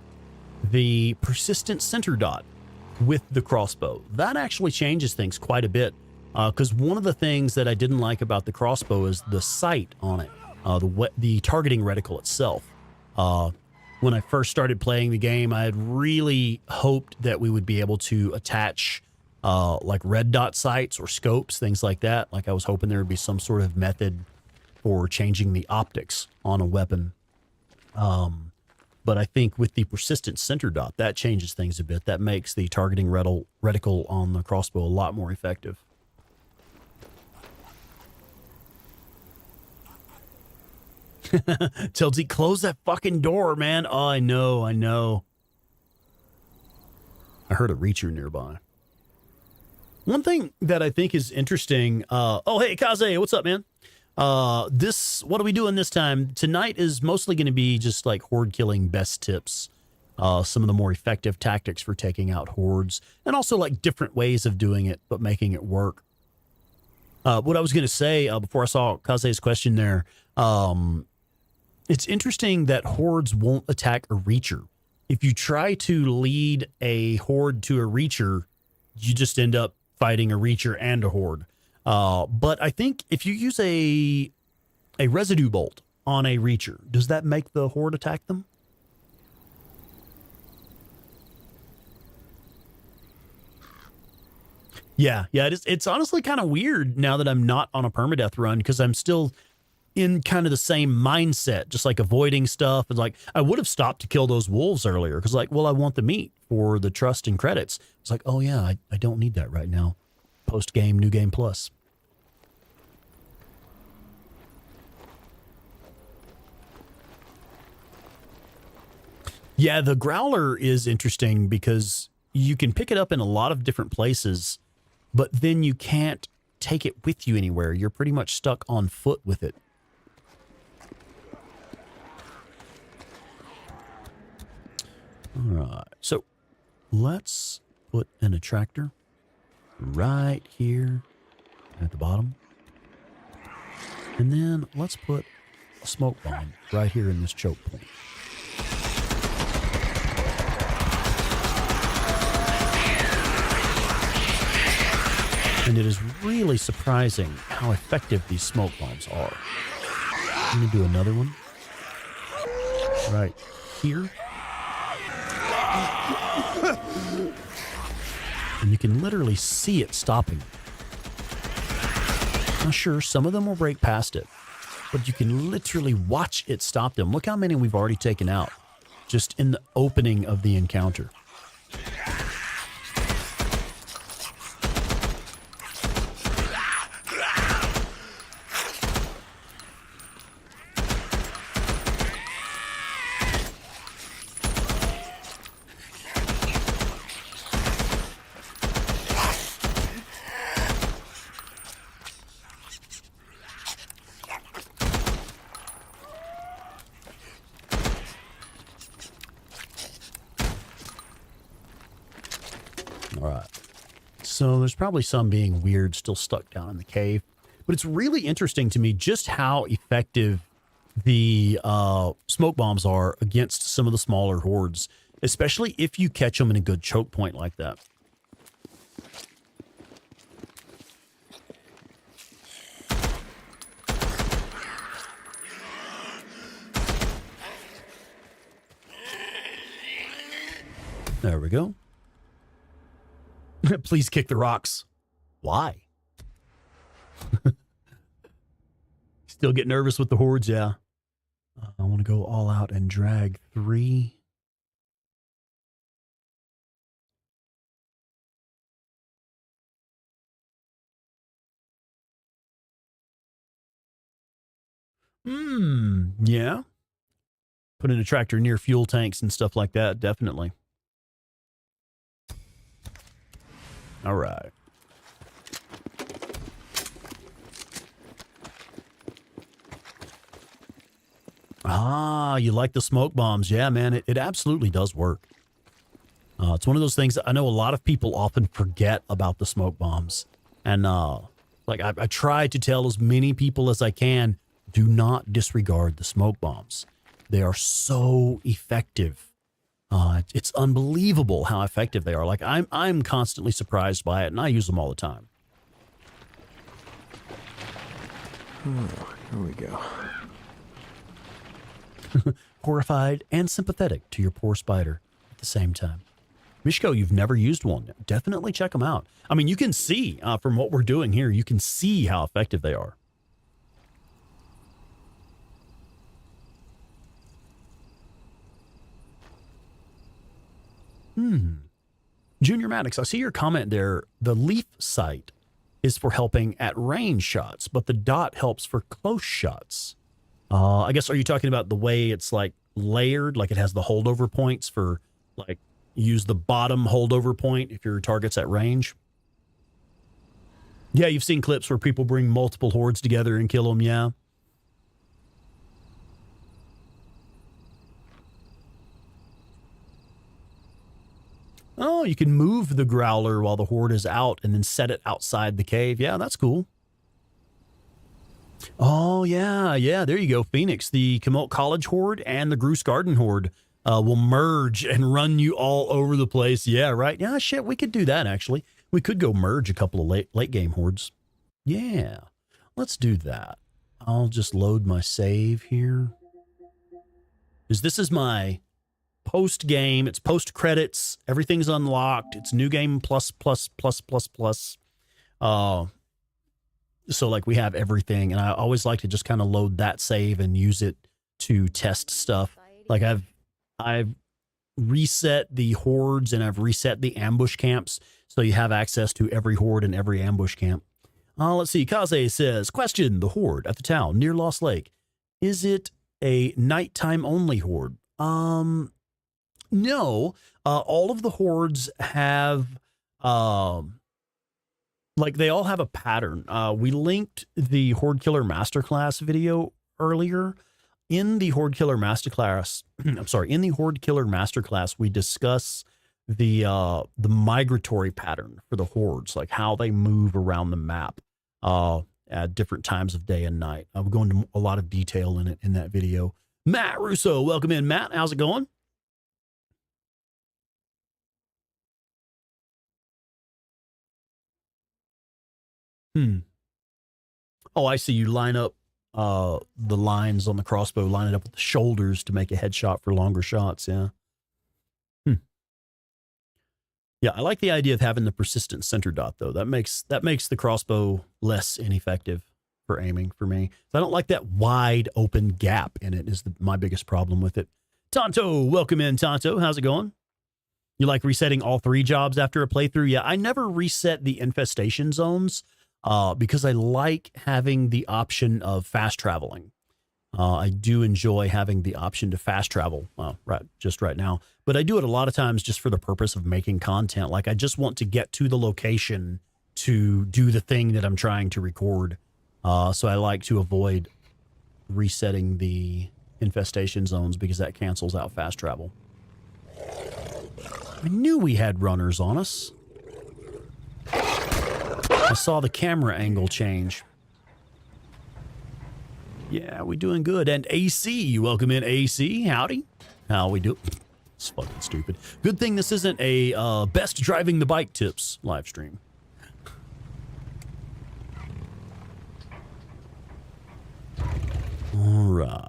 the persistent center dot with the crossbow. That actually changes things quite a bit. Because one of the things that I didn't like about the crossbow is the sight on it, the targeting reticle itself. When I first started playing the game, I had really hoped that we would be able to attach like red dot sights or scopes, things like that. Like I was hoping there would be some sort of method for changing the optics on a weapon. But I think with the persistent center dot, that changes things a bit. That makes the targeting reticle on the crossbow a lot more effective. Tilty, close that fucking door, man. Oh, I know. I heard a reacher nearby. One thing that I think is interesting, oh, hey, Kaze, what's up, man? What are we doing this time? Tonight is mostly going to be just like horde killing best tips, some of the more effective tactics for taking out hordes, and also like different ways of doing it, but making it work. What I was going to say before I saw Kaze's question there, it's interesting that hordes won't attack a reacher. If you try to lead a horde to a reacher, you just end up fighting a reacher and a horde. But I think if you use a residue bolt on a reacher, does that make the horde attack them? Yeah, it's honestly kind of weird now that I'm not on a permadeath run, because I'm still in kind of the same mindset, just like avoiding stuff. And like, I would have stopped to kill those wolves earlier because like, well, I want the meat for the trust and credits. It's like, oh yeah, I don't need that right now. Post game, new game plus. Yeah, the growler is interesting because you can pick it up in a lot of different places, but then you can't take it with you anywhere. You're pretty much stuck on foot with it. All right, so let's put an attractor right here at the bottom. And then let's put a smoke bomb right here in this choke point. And it is really surprising how effective these smoke bombs are. I'm going to do another one right here. And you can literally see it stopping. Now, sure, some of them will break past it, but you can literally watch it stop them. Look how many we've already taken out just in the opening of the encounter. All right. So there's probably some being weird still stuck down in the cave. But it's really interesting to me just how effective the smoke bombs are against some of the smaller hordes, especially if you catch them in a good choke point like that. There we go. Please kick the rocks. Why? Still get nervous with the hordes, yeah. I want to go all out and drag 3. Yeah. Put in a tractor near fuel tanks and stuff like that, definitely. All right. Ah, you like the smoke bombs. Yeah, man, it absolutely does work. It's one of those things that I know a lot of people often forget about the smoke bombs. And like I try to tell as many people as I can, do not disregard the smoke bombs. They are so effective. It's unbelievable how effective they are. Like I'm constantly surprised by it, and I use them all the time. Oh, here we go. Horrified and sympathetic to your poor spider at the same time. Mishko, you've never used one. Definitely check them out. I mean, you can see from what we're doing here, you can see how effective they are. Junior Maddox, I see your comment there. The leaf sight is for helping at range shots, but the dot helps for close shots. I guess, are you talking about the way it's like layered, like it has the holdover points for like use the bottom holdover point if your target's at range? Yeah, you've seen clips where people bring multiple hordes together and kill them, yeah. Oh, you can move the growler while the horde is out and then set it outside the cave. Yeah, that's cool. Oh, yeah, there you go. Phoenix, the Kamalt College horde and the Groose Garden horde will merge and run you all over the place. Yeah, right. Yeah, shit, we could do that, actually. We could go merge a couple of late game hordes. Yeah, let's do that. I'll just load my save here. Because this is my post game. It's post credits. Everything's unlocked. It's new game plus. So like we have everything, and I always like to just kind of load that save and use it to test stuff. Like I've reset the hordes and I've reset the ambush camps, so you have access to every horde and every ambush camp. Let's see. Kaze says, question, the horde at the town near Lost Lake, is it a nighttime only horde? No. All of the hordes have like they all have a pattern. We linked the Horde Killer Masterclass video earlier. In the Horde Killer Masterclass, in the Horde Killer Masterclass, we discuss the migratory pattern for the hordes, like how they move around the map at different times of day and night. We go into a lot of detail in it in that video. Matt Russo, welcome in, Matt. How's it going? Oh, I see. You line up the lines on the crossbow, line it up with the shoulders to make a headshot for longer shots. Yeah. Yeah, I like the idea of having the persistent center dot though. That makes the crossbow less ineffective for aiming for me. I don't like that wide open gap in it is my biggest problem with it. Tonto, welcome in, Tonto. How's it going? You like resetting all 3 jobs after a playthrough? Yeah, I never reset the infestation zones because I like having the option of fast traveling. I do enjoy having the option to fast travel right now, but I do it a lot of times just for the purpose of making content. Like I just want to get to the location to do the thing that I'm trying to record. So I like to avoid resetting the infestation zones because that cancels out fast travel. I knew we had runners on us. I saw the camera angle change. Yeah, we doing good. And AC, welcome in, AC. Howdy. How we do? It's fucking stupid. Good thing this isn't a best driving the bike tips live stream. All right.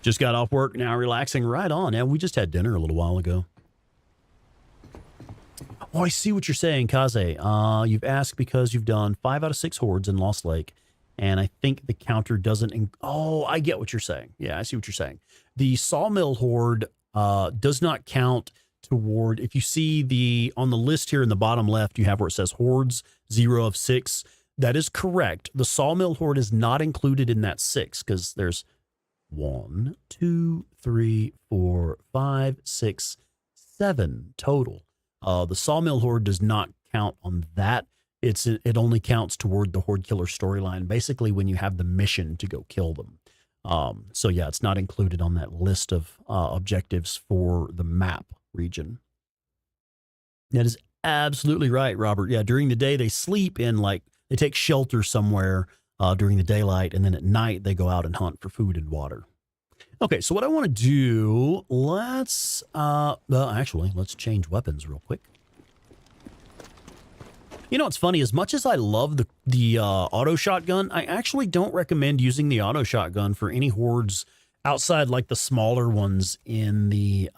Just got off work, now relaxing. Right on. Yeah, we just had dinner a little while ago. Oh, I see what you're saying, Kaze. You've asked because you've done 5 out of 6 hordes in Lost Lake. And I think the counter doesn't... Oh, I get what you're saying. Yeah, I see what you're saying. The Sawmill Horde does not count toward... If you see on the list here in the bottom left, you have where it says Hordes, 0 of 6. That is correct. The Sawmill Horde is not included in that 6 because there's 1, 2, 3, 4, 5, 6, 7 total. The Sawmill Horde does not count on that. It only counts toward the Horde Killer storyline, basically when you have the mission to go kill them. So yeah, it's not included on that list of objectives for the map region. That is absolutely right, Robert. Yeah, during the day they sleep in they take shelter somewhere during the daylight, and then at night they go out and hunt for food and water. Okay, so what I want to do, let's change weapons real quick. You know what's funny? As much as I love the auto shotgun, I actually don't recommend using the auto shotgun for any hordes outside like the smaller ones in the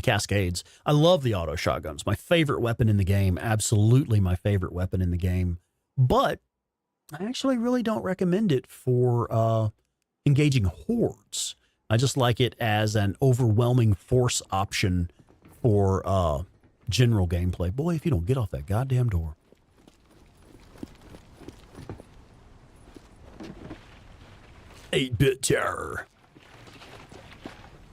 Cascades. I love the auto shotguns. My favorite weapon in the game. Absolutely my favorite weapon in the game. But I actually really don't recommend it for engaging hordes. I just like it as an overwhelming force option for general gameplay. Boy, if you don't get off that goddamn door. Eight-bit terror.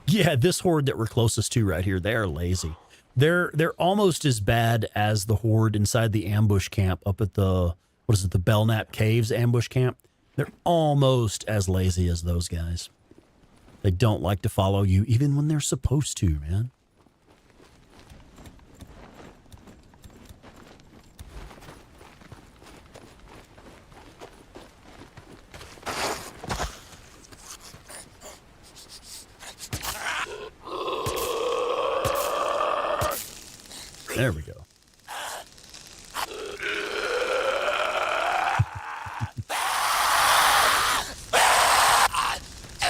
Yeah, this horde that we're closest to right here, they're lazy. They're almost as bad as the horde inside the ambush camp up at the Belknap Caves ambush camp. They're almost as lazy as those guys. They don't like to follow you even when they're supposed to, man. There we go.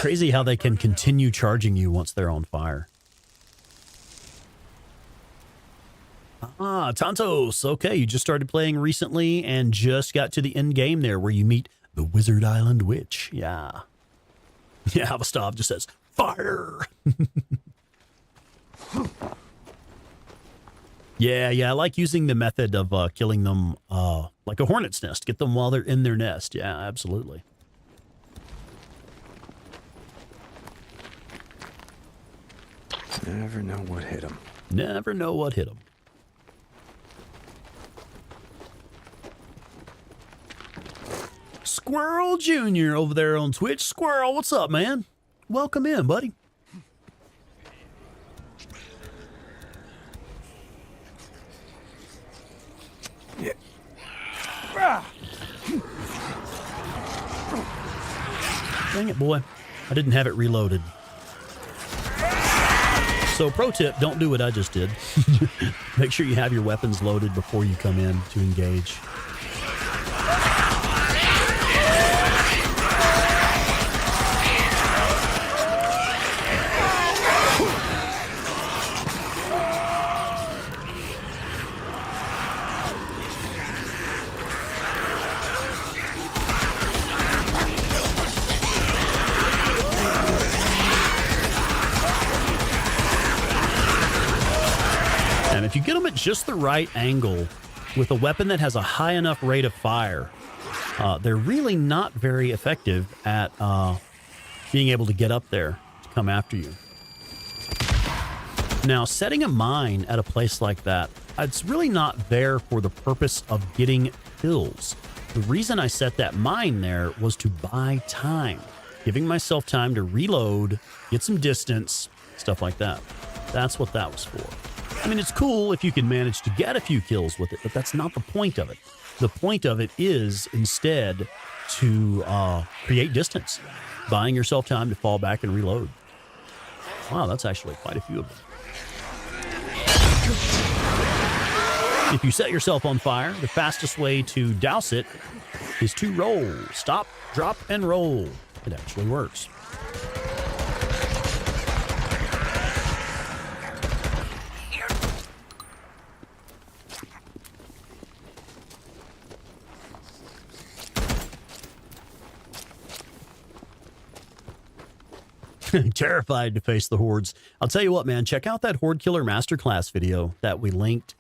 Crazy how they can continue charging you once they're on fire. Ah, Tantos. Okay, you just started playing recently and just got to the end game there where you meet the Wizard Island Witch. Yeah. Yeah, Avastov just says, fire. Yeah, I like using the method of killing them like a hornet's nest. Get them while they're in their nest. Yeah, absolutely. Never know what hit him. Never know what hit them. Squirrel Jr. over there on Twitch. Squirrel, what's up, man? Welcome in, buddy. Yeah. Dang it, boy. I didn't have it reloaded. So pro tip, don't do what I just did. Make sure you have your weapons loaded before you come in to engage. And if you get them at just the right angle with a weapon that has a high enough rate of fire, they're really not very effective at being able to get up there to come after you. Now, setting a mine at a place like that, it's really not there for the purpose of getting kills. The reason I set that mine there was to buy time, giving myself time to reload, get some distance, stuff like that. That's what that was for. I mean, it's cool if you can manage to get a few kills with it, but that's not the point of it. The point of it is instead to create distance, buying yourself time to fall back and reload. Wow, that's actually quite a few of them. If you set yourself on fire, the fastest way to douse it is to roll. Stop, drop, and roll. It actually works. Terrified to face the hordes. I'll tell you what, man, check out that Horde Killer Masterclass video that we linked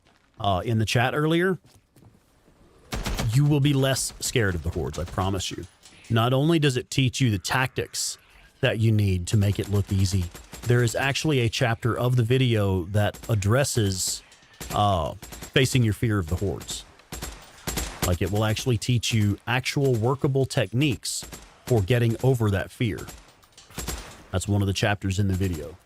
in the chat earlier. You will be less scared of the hordes, I promise you. Not only does it teach you the tactics that you need to make it look easy, there is actually a chapter of the video that addresses facing your fear of the hordes. Like, it will actually teach you actual workable techniques for getting over that fear. That's one of the chapters in the video.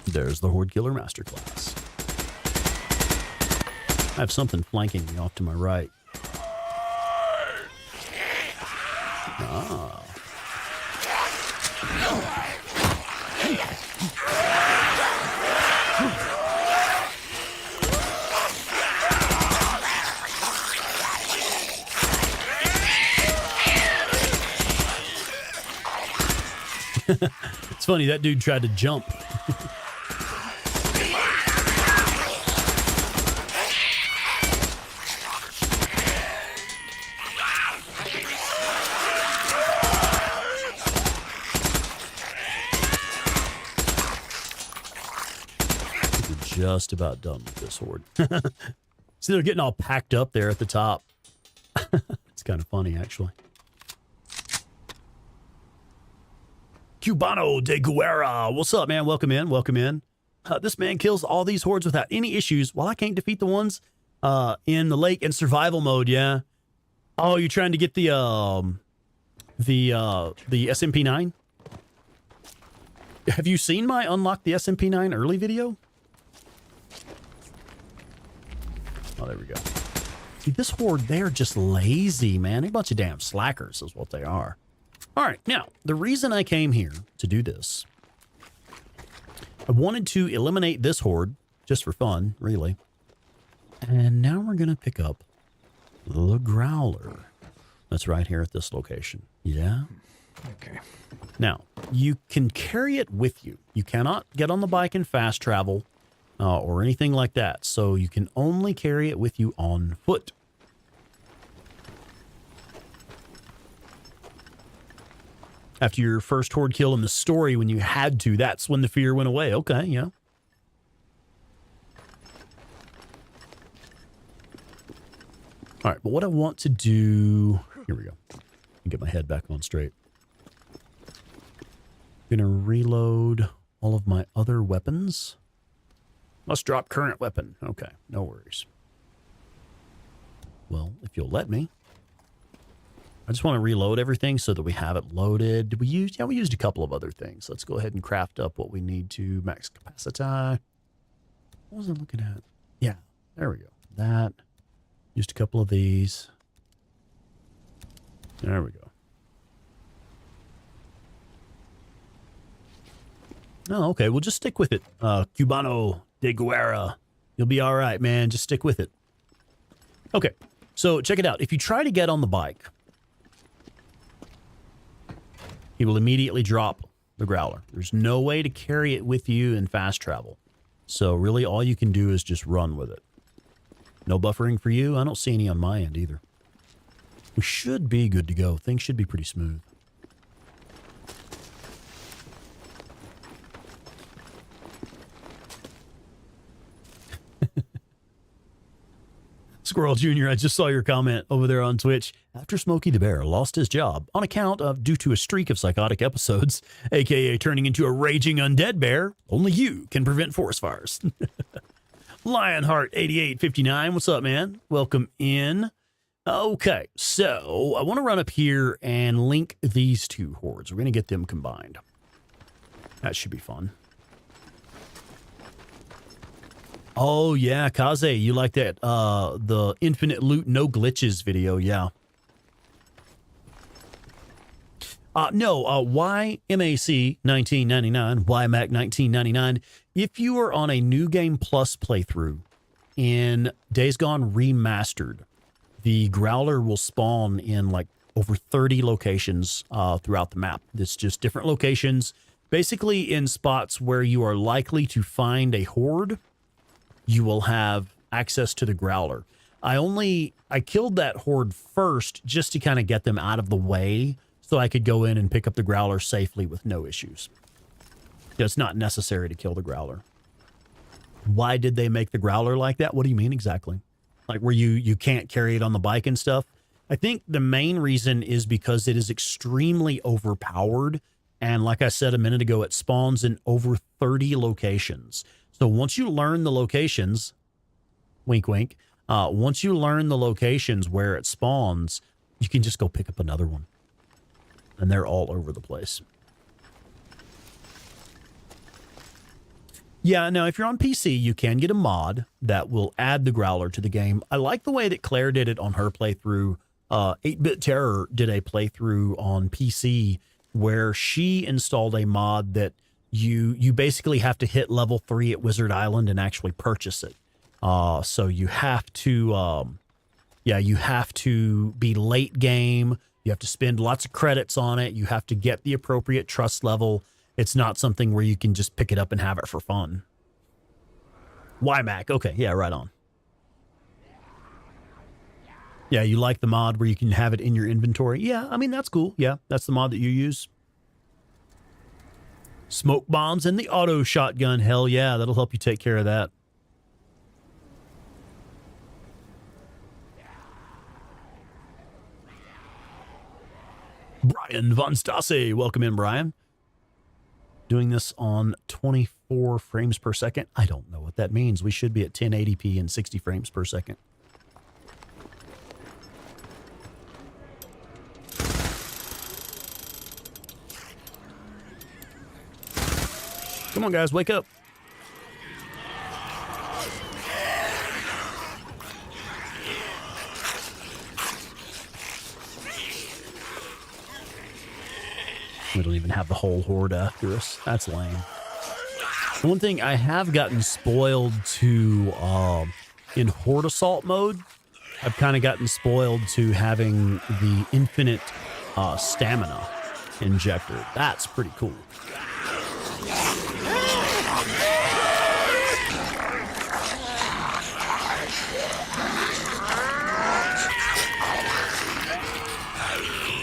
There's the Horde Killer Masterclass. I have something flanking me off to my right. Ah. It's funny, that dude tried to jump. We're just about done with this horde. See, they're getting all packed up there at the top. It's kind of funny, actually. Cubano de Guerra. What's up, man? Welcome in. Welcome in. This man kills all these hordes without any issues while I can't defeat the ones in the lake in survival mode. Yeah. Oh, you're trying to get the SMP9? Have you seen my unlock the SMP9 early video? Oh, there we go. See, this horde, they're just lazy, man. They're a bunch of damn slackers is what they are. All right, now, the reason I came here to do this, I wanted to eliminate this horde, just for fun, really. And now we're going to pick up the Growler. That's right here at this location. Yeah? Okay. Now, you can carry it with you. You cannot get on the bike and fast travel or anything like that. So you can only carry it with you on foot. After your first horde kill in the story, when you had to, that's when the fear went away. Okay, yeah. All right, but what I want to do... Here we go. Get my head back on straight. Gonna reload all of my other weapons. Must drop current weapon. Okay, no worries. Well, if you'll let me. I just want to reload everything so that we have it loaded. Did we use? Yeah, we used a couple of other things. Let's go ahead and craft up what we need to max capacity. What was I looking at? Yeah, there we go. That. Used a couple of these. There we go. Oh, okay. Well, just stick with it. Cubano de Guerra. You'll be all right, man. Just stick with it. Okay. So check it out. If you try to get on the bike, he will immediately drop the growler. There's no way to carry it with you in fast travel. So really all you can do is just run with it. No buffering for you. I don't see any on my end either. We should be good to go. Things should be pretty smooth. Squirrel Jr., I just saw your comment over there on Twitch. After Smokey the Bear lost his job on account of due to a streak of psychotic episodes, aka turning into a raging undead bear, only you can prevent forest fires. Lionheart8859, what's up, man? Welcome in. Okay, so I want to run up here and link these two hordes. We're going to get them combined. That should be fun. Oh, yeah, Kaze, you like that, the infinite loot, no glitches video, yeah. YMAC 1999, YMAC 1999, if you are on a New Game Plus playthrough in Days Gone Remastered, the Growler will spawn in like over 30 locations throughout the map. It's just different locations, basically in spots where you are likely to find a horde. You will have access to the Growler. I killed that horde first just to kind of get them out of the way so I could go in and pick up the Growler safely with no issues. It's not necessary to kill the Growler. Why did they make the Growler like that? What do you mean exactly? Like where you can't carry it on the bike and stuff? I think the main reason is because it is extremely overpowered. And like I said a minute ago, it spawns in over 30 locations. So once you learn the locations, wink, wink, once you learn the locations where it spawns, you can just go pick up another one. And they're all over the place. Yeah, now if you're on PC, you can get a mod that will add the Growler to the game. I like the way that Claire did it on her playthrough. 8-Bit Terror did a playthrough on PC where she installed a mod that you basically have to hit level 3 at Wizard Island and actually purchase it. So you have to, you have to be late game. You have to spend lots of credits on it. You have to get the appropriate trust level. It's not something where you can just pick it up and have it for fun. YMAC. Okay, yeah, right on. Yeah, you like the mod where you can have it in your inventory? Yeah, I mean, that's cool. Yeah, that's the mod that you use. Smoke bombs and the auto shotgun. Hell yeah, that'll help you take care of that. Brian Von Stase, welcome in, Brian. Doing this on 24 frames per second. I don't know what that means. We should be at 1080p and 60 frames per second. Come on, guys, wake up. We don't even have the whole horde after us. That's lame. One thing I have gotten spoiled to in horde assault mode, I've kind of gotten spoiled to having the infinite stamina. injector. That's pretty cool.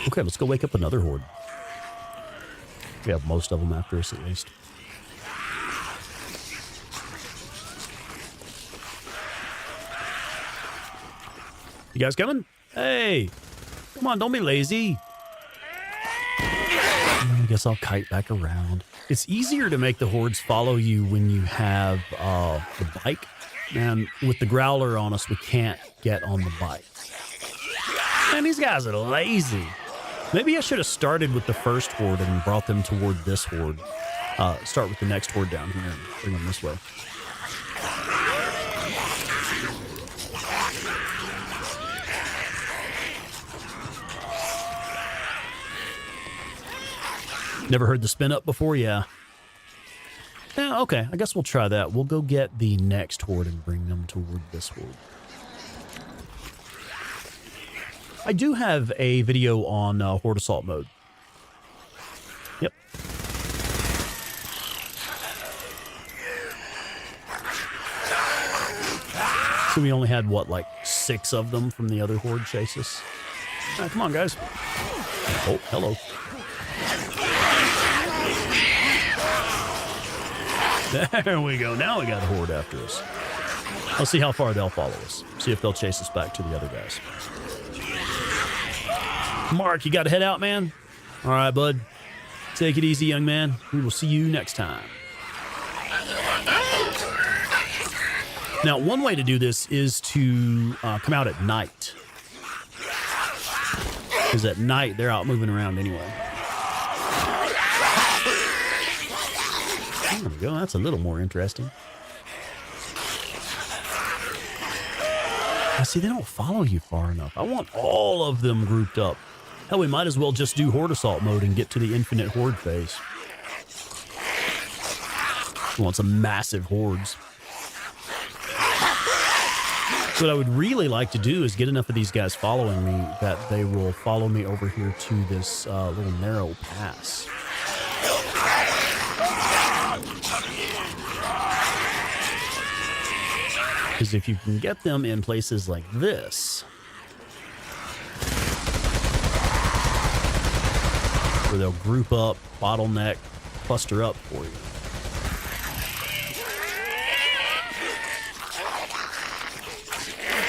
Okay, let's go wake up another horde. We have most of them after us at least. You guys coming? Hey, come on, don't be lazy. I guess I'll kite back around. It's easier to make the hordes follow you when you have the bike. And with the growler on us, we can't get on the bike. Man, these guys are lazy. Maybe I should have started with the first horde and brought them toward this horde. Start with the next horde down here and bring them this way. Never heard the spin up before? Yeah. Yeah, okay. I guess we'll try that. We'll go get the next horde and bring them toward this horde. I do have a video on Horde Assault mode. Yep. So we only had, what, like 6 of them from the other horde chase us? All right, come on, guys. Oh, hello. There we go. Now we got a horde after us. Let's see how far they'll follow us. See if they'll chase us back to the other guys. Mark, you got to head out, man? All right, bud. Take it easy, young man. We will see you next time. Now, one way to do this is to come out at night. Because at night, they're out moving around anyway. There we go. That's a little more interesting. Now, see, they don't follow you far enough. I want all of them grouped up. Hell, we might as well just do Horde Assault mode and get to the infinite horde phase. We want some massive hordes. What I would really like to do is get enough of these guys following me that they will follow me over here to this little narrow pass. Because if you can get them in places like this, where they'll group up, bottleneck, cluster up for you.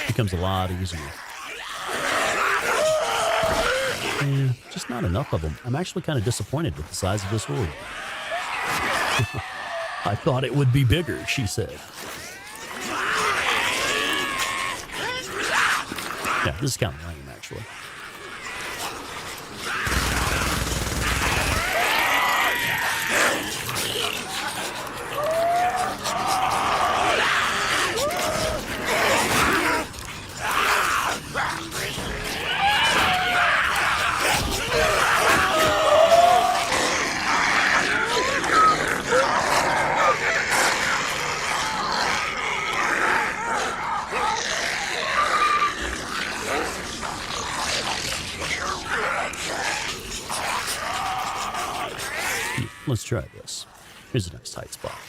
Becomes a lot easier. And just not enough of them. I'm actually kind of disappointed with the size of this horde. I thought it would be bigger, she said. Yeah, this is kind of lame, actually. Let's try this. Here's a nice tight spot.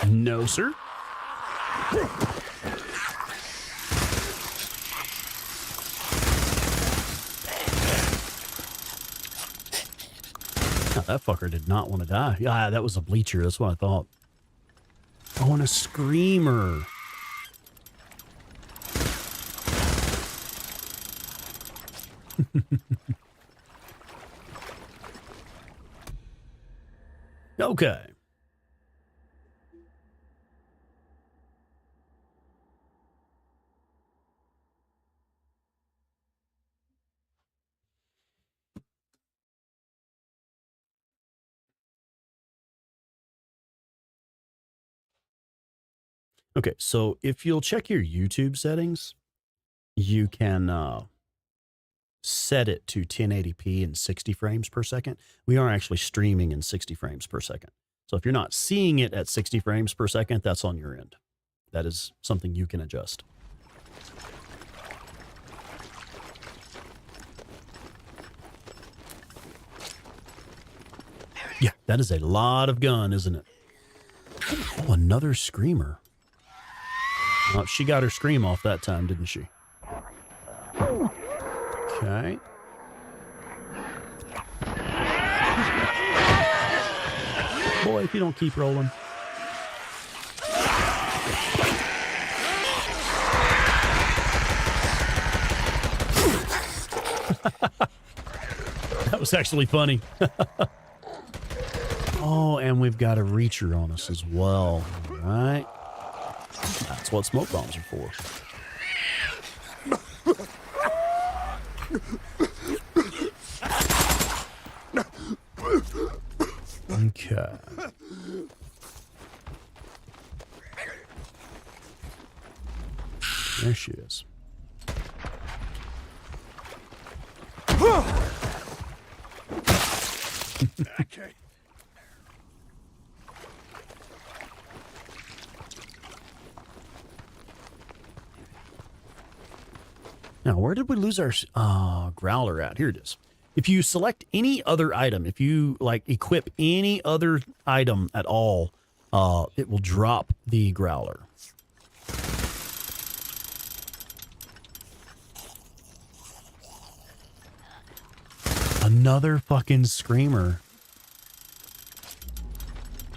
No, sir. Now, that fucker did not want to die. Yeah, that was a bleacher. That's what I thought. Oh, and a screamer. Okay. Okay, so if you'll check your YouTube settings, you can set it to 1080p and 60 frames per second. We are actually streaming in 60 frames per second. So if you're not seeing it at 60 frames per second, that's on your end. That is something you can adjust. Yeah, that is a lot of gun, isn't it? Oh, another screamer. She got her scream off that time, didn't she? Okay. Boy, if you don't keep rolling. That was actually funny. Oh, and we've got a reacher on us as well. All right. That's what smoke bombs are for. Okay. There she is. Okay. Now, where did we lose our growler at? Here it is. If you select any other item, if you like equip any other item at all, it will drop the growler. Another fucking screamer.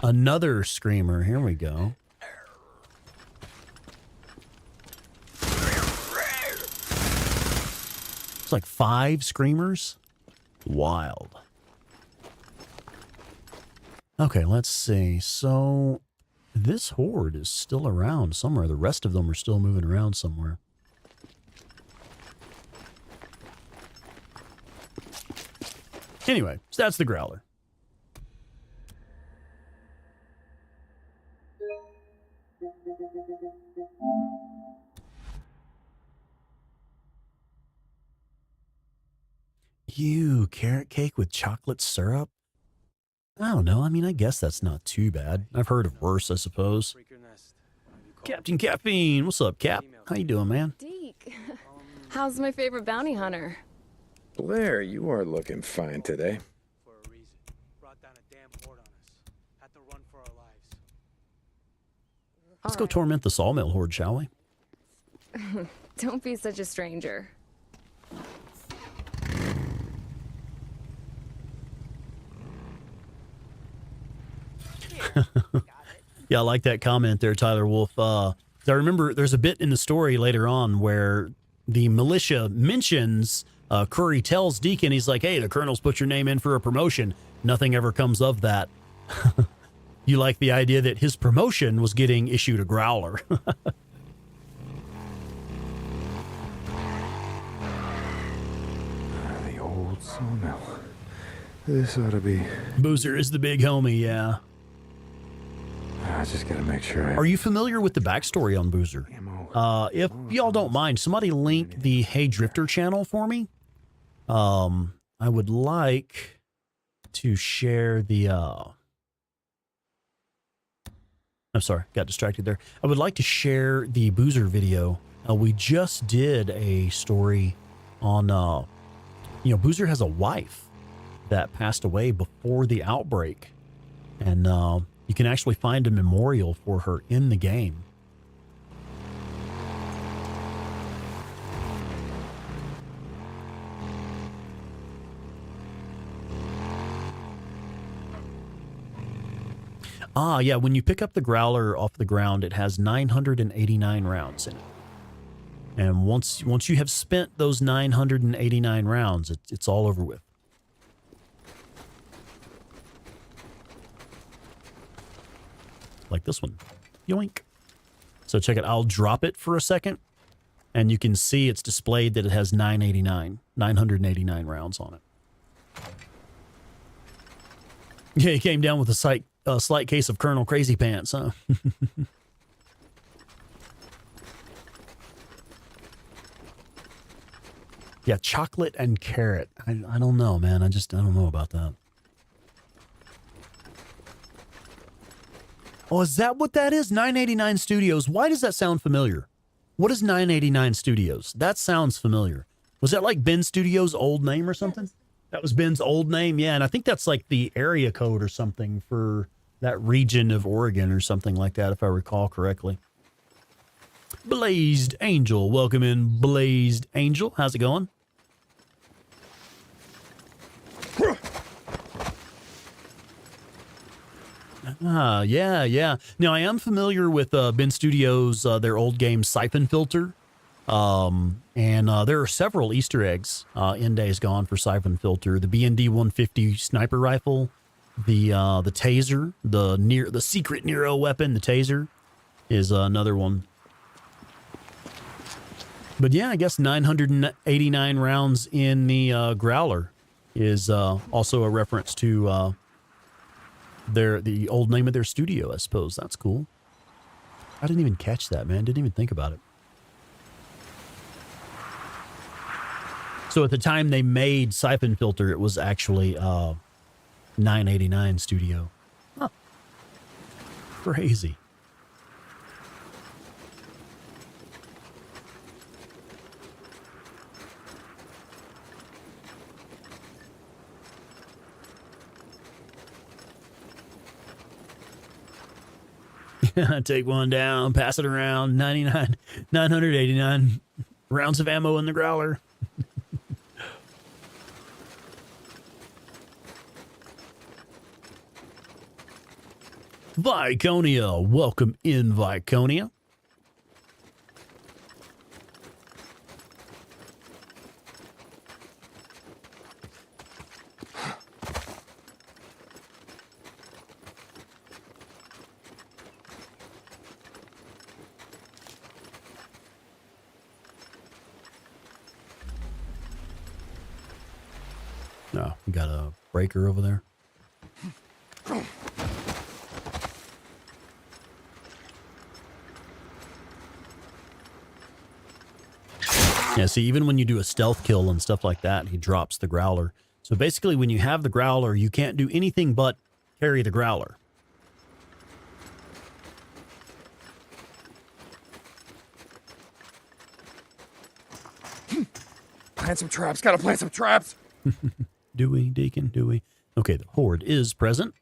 Another screamer. Here we go. It's like 5 screamers. Wild. Okay, let's see. So this horde is still around somewhere. The rest of them are still moving around somewhere. Anyway, so that's the growler. Ew, carrot cake with chocolate syrup? I don't know. I mean, I guess that's not too bad. I've heard of worse, I suppose. Captain Caffeine, what's up, Cap? How you doing, man? Deke, how's my favorite bounty hunter? Blair, you are looking fine today. For a reason. Brought down a damn horde on us. Had to run for our lives. Let's go torment the sawmill horde, shall we? Don't be such a stranger. Yeah, I like that comment there, Tyler Wolf. I remember there's a bit in the story later on where the militia mentions Curry tells Deacon, he's like, hey, the colonel's put your name in for a promotion. Nothing ever comes of that. You like the idea that his promotion was getting issued a growler. The old sawmill. This ought to be... Boozer is the big homie, yeah. I just gotta make sure I... Are you familiar with the backstory on Boozer? If y'all don't mind, somebody link the Hey Drifter channel for me. I would like to share the... I'm sorry, got distracted there. I would like to share the Boozer video. We just did a story on, you know, Boozer has a wife that passed away before the outbreak. And you can actually find a memorial for her in the game. Ah, yeah, when you pick up the growler off the ground, it has 989 rounds in it. And once you have spent those 989 rounds, it's all over with. Like this one. Yoink. So check it. I'll drop it for a second, and you can see it's displayed that it has 989 rounds on it. Yeah, he came down with a slight case of Colonel Crazy Pants, huh? Yeah, chocolate and carrot. I don't know, man. I don't know about that. Oh, is that what that is? 989 Studios. Why does that sound familiar? What is 989 Studios? That sounds familiar. Was that like Ben Studios' old name or something? That was Ben's old name, yeah. And I think that's like the area code or something for that region of Oregon or something like that, if I recall correctly. Blazed Angel. Welcome in, Blazed Angel. How's it going? Yeah. Now, I am familiar with Ben Studios, their old game Siphon Filter. And there are several Easter eggs in Days Gone for Siphon Filter. The B&D 150 sniper rifle, the taser, the secret Nero weapon, the taser, is another one. But yeah, I guess 989 rounds in the Growler is also a reference to the old name of their studio, I suppose. That's cool. I didn't even catch that, man. Didn't even think about it. So at the time they made Siphon Filter, it was actually 989 Studio. Huh. Crazy. Take one down, pass it around. 989 rounds of ammo in the Growler. Viconia, welcome in, Viconia. No, we got a breaker over there. Yeah, see, even when you do a stealth kill and stuff like that, he drops the Growler. So basically, when you have the Growler, you can't do anything but carry the Growler. Plant some traps. Gotta plant some traps. Do we, Deacon? Do we? Okay, the Horde is present.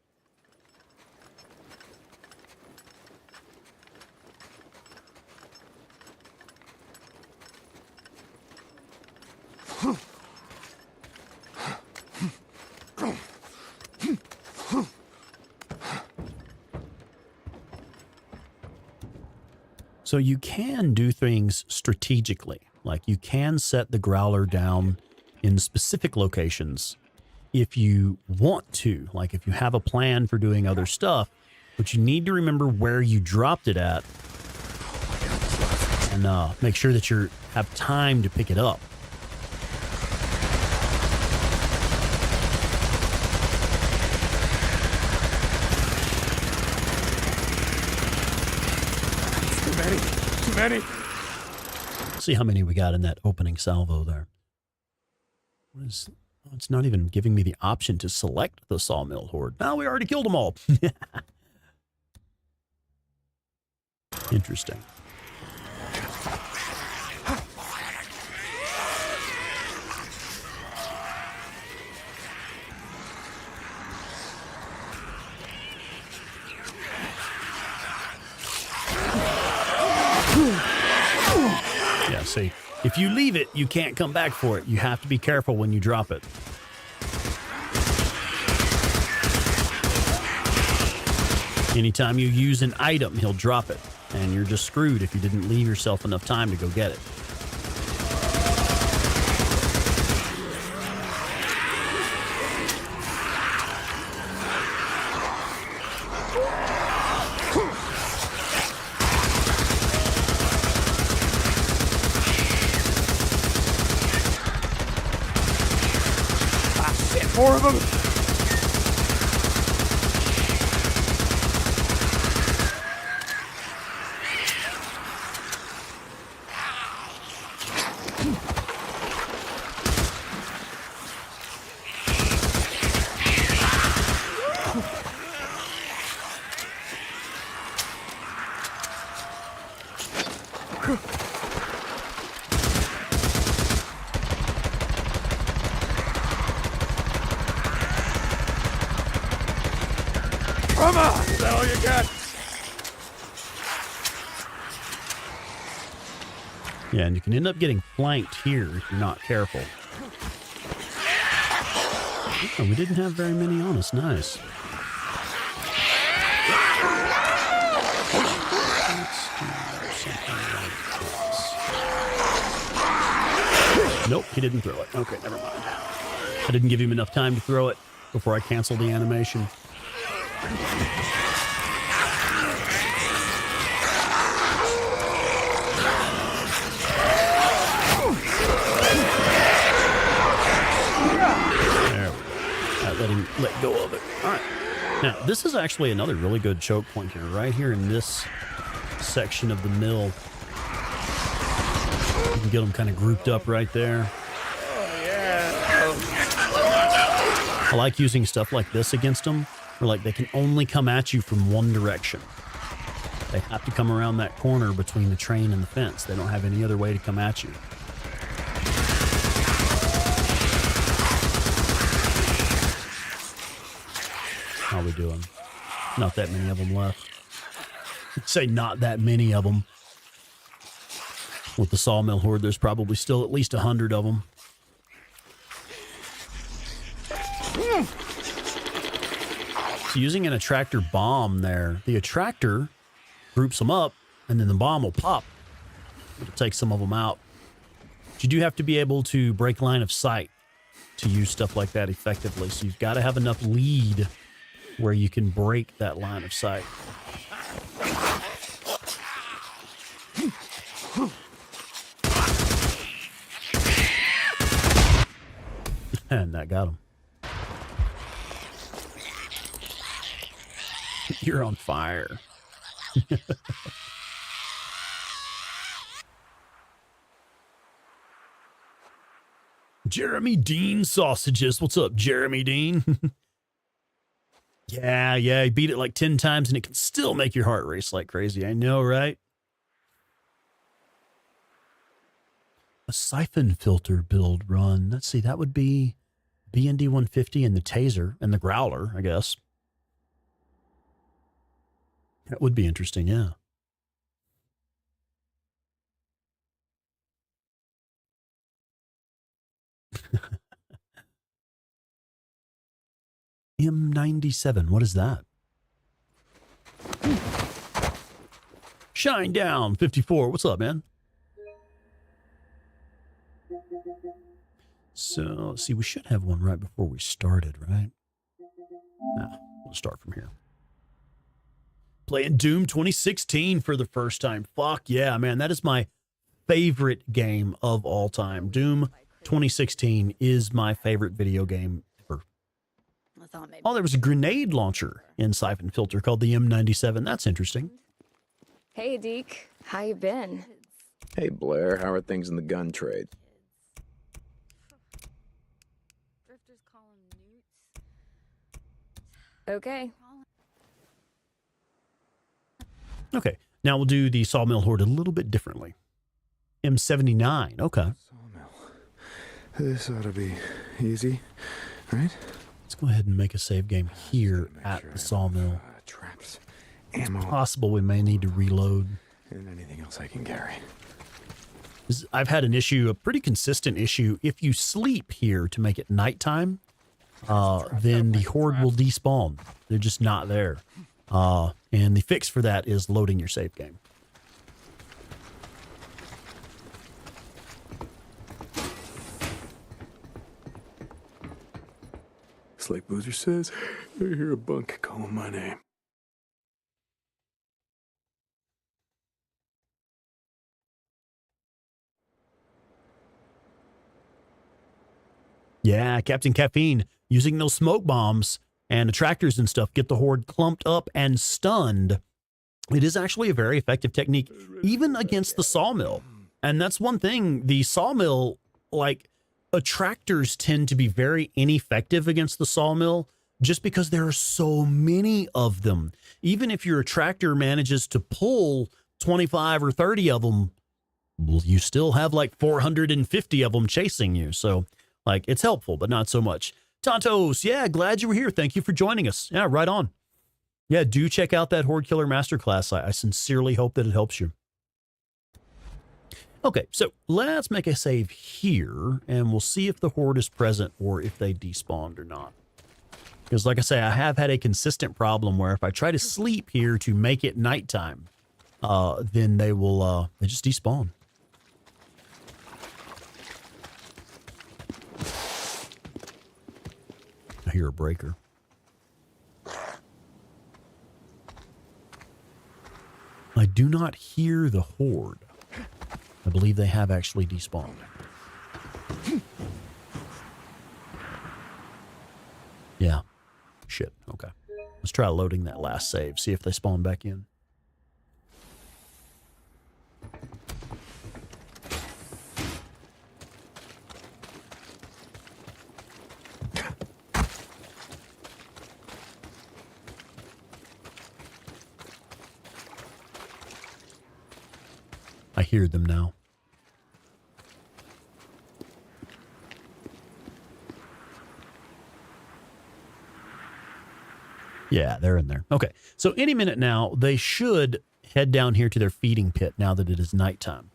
So you can do things strategically. Like you can set the Growler down in specific locations if you want to. Like if you have a plan for doing other stuff, but you need to remember where you dropped it at and make sure that you have time to pick it up. Too many. See how many we got in that opening salvo there. What is, it's not even giving me the option to select the Sawmill Horde. No, we already killed them all. Interesting. Yeah, see, if you leave it, you can't come back for it. You have to be careful when you drop it. Anytime you use an item, he'll drop it. And you're just screwed if you didn't leave yourself enough time to go get it. More of them. Come on! Is that all you got? Yeah, and you can end up getting flanked here if you're not careful. Oh, we didn't have very many on us. Nice. Let's do something like this. Nope, he didn't throw it. Okay, never mind. I didn't give him enough time to throw it before I canceled the animation. Let go of it. All right. Now, this is actually another really good choke point here, right here in this section of the mill. You can get them kind of grouped up right there. Oh, yeah. I like using stuff like this against them, where like they can only come at you from one direction. They have to come around that corner between the train and the fence. They don't have any other way to come at you. How we doing? Not that many of them left. I'd say not that many of them. With the sawmill horde, there's probably still at least 100 of them. So using an attractor bomb there, the attractor groups them up, and then the bomb will pop. It'll take some of them out. But you do have to be able to break line of sight to use stuff like that effectively. So you've got to have enough lead where you can break that line of sight. And that got him. You're on fire. Jeremy Dean sausages. What's up, Jeremy Dean? Yeah, you beat it like 10 times and it can still make your heart race like crazy. I know, right? A siphon filter build run. Let's see, that would be BND 150 and the taser and the growler, I guess. That would be interesting, yeah. M97, what is that? Shine Down 54, what's up, man? So, let's see, we should have one right before we started, right? Nah, we'll start from here. Playing Doom 2016 for the first time. Fuck yeah, man, that is my favorite game of all time. Doom 2016 is my favorite video game ever. Oh, there was a grenade launcher in Siphon Filter called the M97. That's interesting. Hey, Deke. How you been? Hey, Blair. How are things in the gun trade? Okay. Okay, now we'll do the Sawmill Horde a little bit differently. M79, okay. Sawmill. This ought to be easy, right? Let's go ahead and make a save game here at the Sawmill. Traps, It's ammo, possible we may need to reload. and anything else I can carry. I've had an issue, a pretty consistent issue. If you sleep here to make it nighttime, then the Horde will despawn. They're just not there. And the fix for that is loading your save game. Slake Boozer says, I hear a bunk calling my name. Yeah, Captain Caffeine, using those smoke bombs and attractors and stuff, get the Horde clumped up and stunned. It is actually a very effective technique, even against the Sawmill. And that's one thing, the Sawmill, like, attractors tend to be very ineffective against the Sawmill just because there are so many of them. Even if your attractor manages to pull 25 or 30 of them, well, you still have like 450 of them chasing you. So, like, it's helpful, but not so much. Tontos, yeah, glad you were here. Thank you for joining us. Yeah, right on. Yeah, do check out that Horde Killer Masterclass. I sincerely hope that it helps you. Okay, so let's make a save here, and we'll see if the Horde is present or if they despawned or not. Because like I say, I have had a consistent problem where if I try to sleep here to make it nighttime, then they will, they just despawn. I hear a breaker. I do not hear the Horde. I believe they have actually despawned. Yeah. Shit. Okay. Let's try loading that last save. See if they spawn back in. I hear them now. Yeah, they're in there. Okay, so any minute now, they should head down here to their feeding pit now that it is nighttime.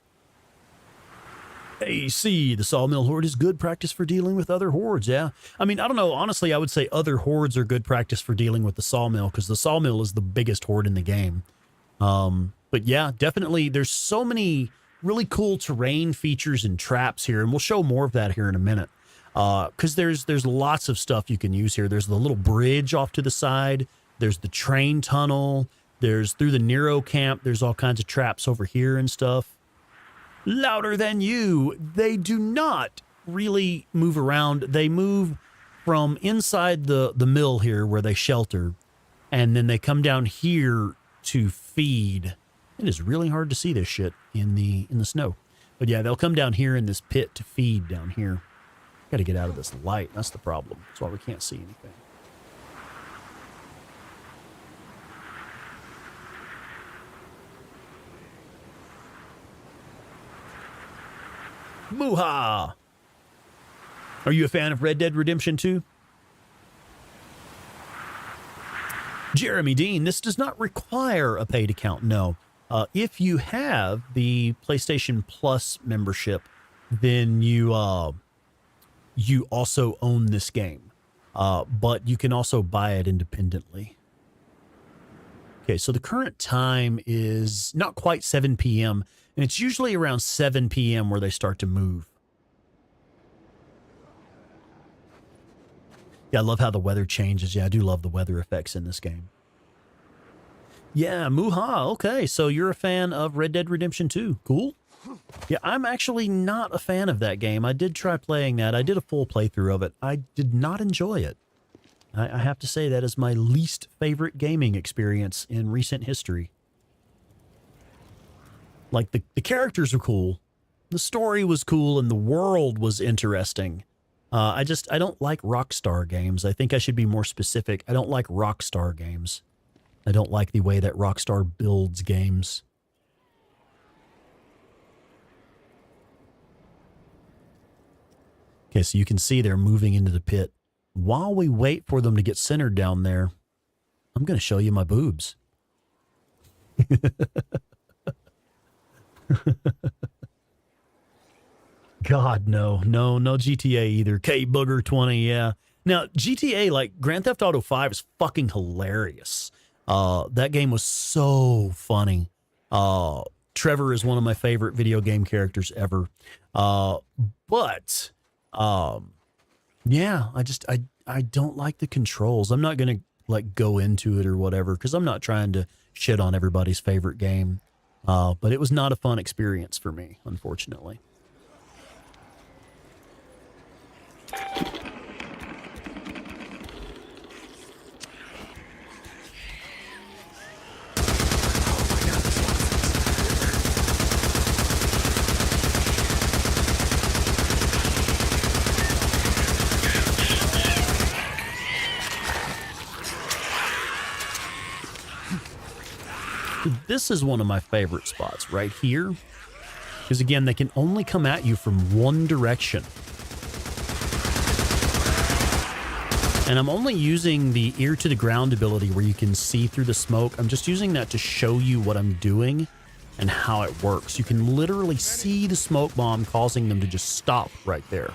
AC, the Sawmill Horde is good practice for dealing with other hordes, yeah. I mean, I don't know. Honestly, I would say other hordes are good practice for dealing with the Sawmill because the Sawmill is the biggest horde in the game. But yeah, definitely there's so many really cool terrain features and traps here, and we'll show more of that here in a minute. Because there's lots of stuff you can use here. There's the little bridge off to the side. There's the train tunnel. There's through the Nero camp. There's all kinds of traps over here and stuff. Louder than you. They do not really move around. They move from inside the mill here where they shelter, and then they come down here to feed. It is really hard to see this shit in the snow. But yeah, they'll come down here in this pit to feed down here. Got to get out of this light. That's the problem. That's why we can't see anything. Mooha! Are you a fan of Red Dead Redemption 2? Jeremy Dean, this does not require a paid account, no. If you have the PlayStation Plus membership, then you also own this game. But you can also buy it independently. Okay, so the current time is not quite 7 p.m., and it's usually around 7 p.m. where they start to move. Yeah, I love how the weather changes. Yeah, I do love the weather effects in this game. Yeah, Muha. Okay, so you're a fan of Red Dead Redemption 2. Cool. Yeah, I'm actually not a fan of that game. I did try playing that. I did a full playthrough of it. I did not enjoy it. I have to say that is my least favorite gaming experience in recent history. Like, the characters are cool. The story was cool, and the world was interesting. I don't like Rockstar games. I think I should be more specific. I don't like Rockstar games. I don't like the way that Rockstar builds games. Okay, so you can see they're moving into the pit. While we wait for them to get centered down there, I'm going to show you my boobs. God, no GTA either. K-Booger 20, yeah. Now, GTA, like Grand Theft Auto 5 is fucking hilarious. That game was so funny. Trevor is one of my favorite video game characters ever. Yeah, I don't like the controls. I'm not going to like go into it or whatever because I'm not trying to shit on everybody's favorite game. But it was not a fun experience for me, unfortunately. This is one of my favorite spots right here. Because again, they can only come at you from one direction. And I'm only using the ear to the ground ability where you can see through the smoke. I'm just using that to show you what I'm doing and how it works. You can literally see the smoke bomb causing them to just stop right there.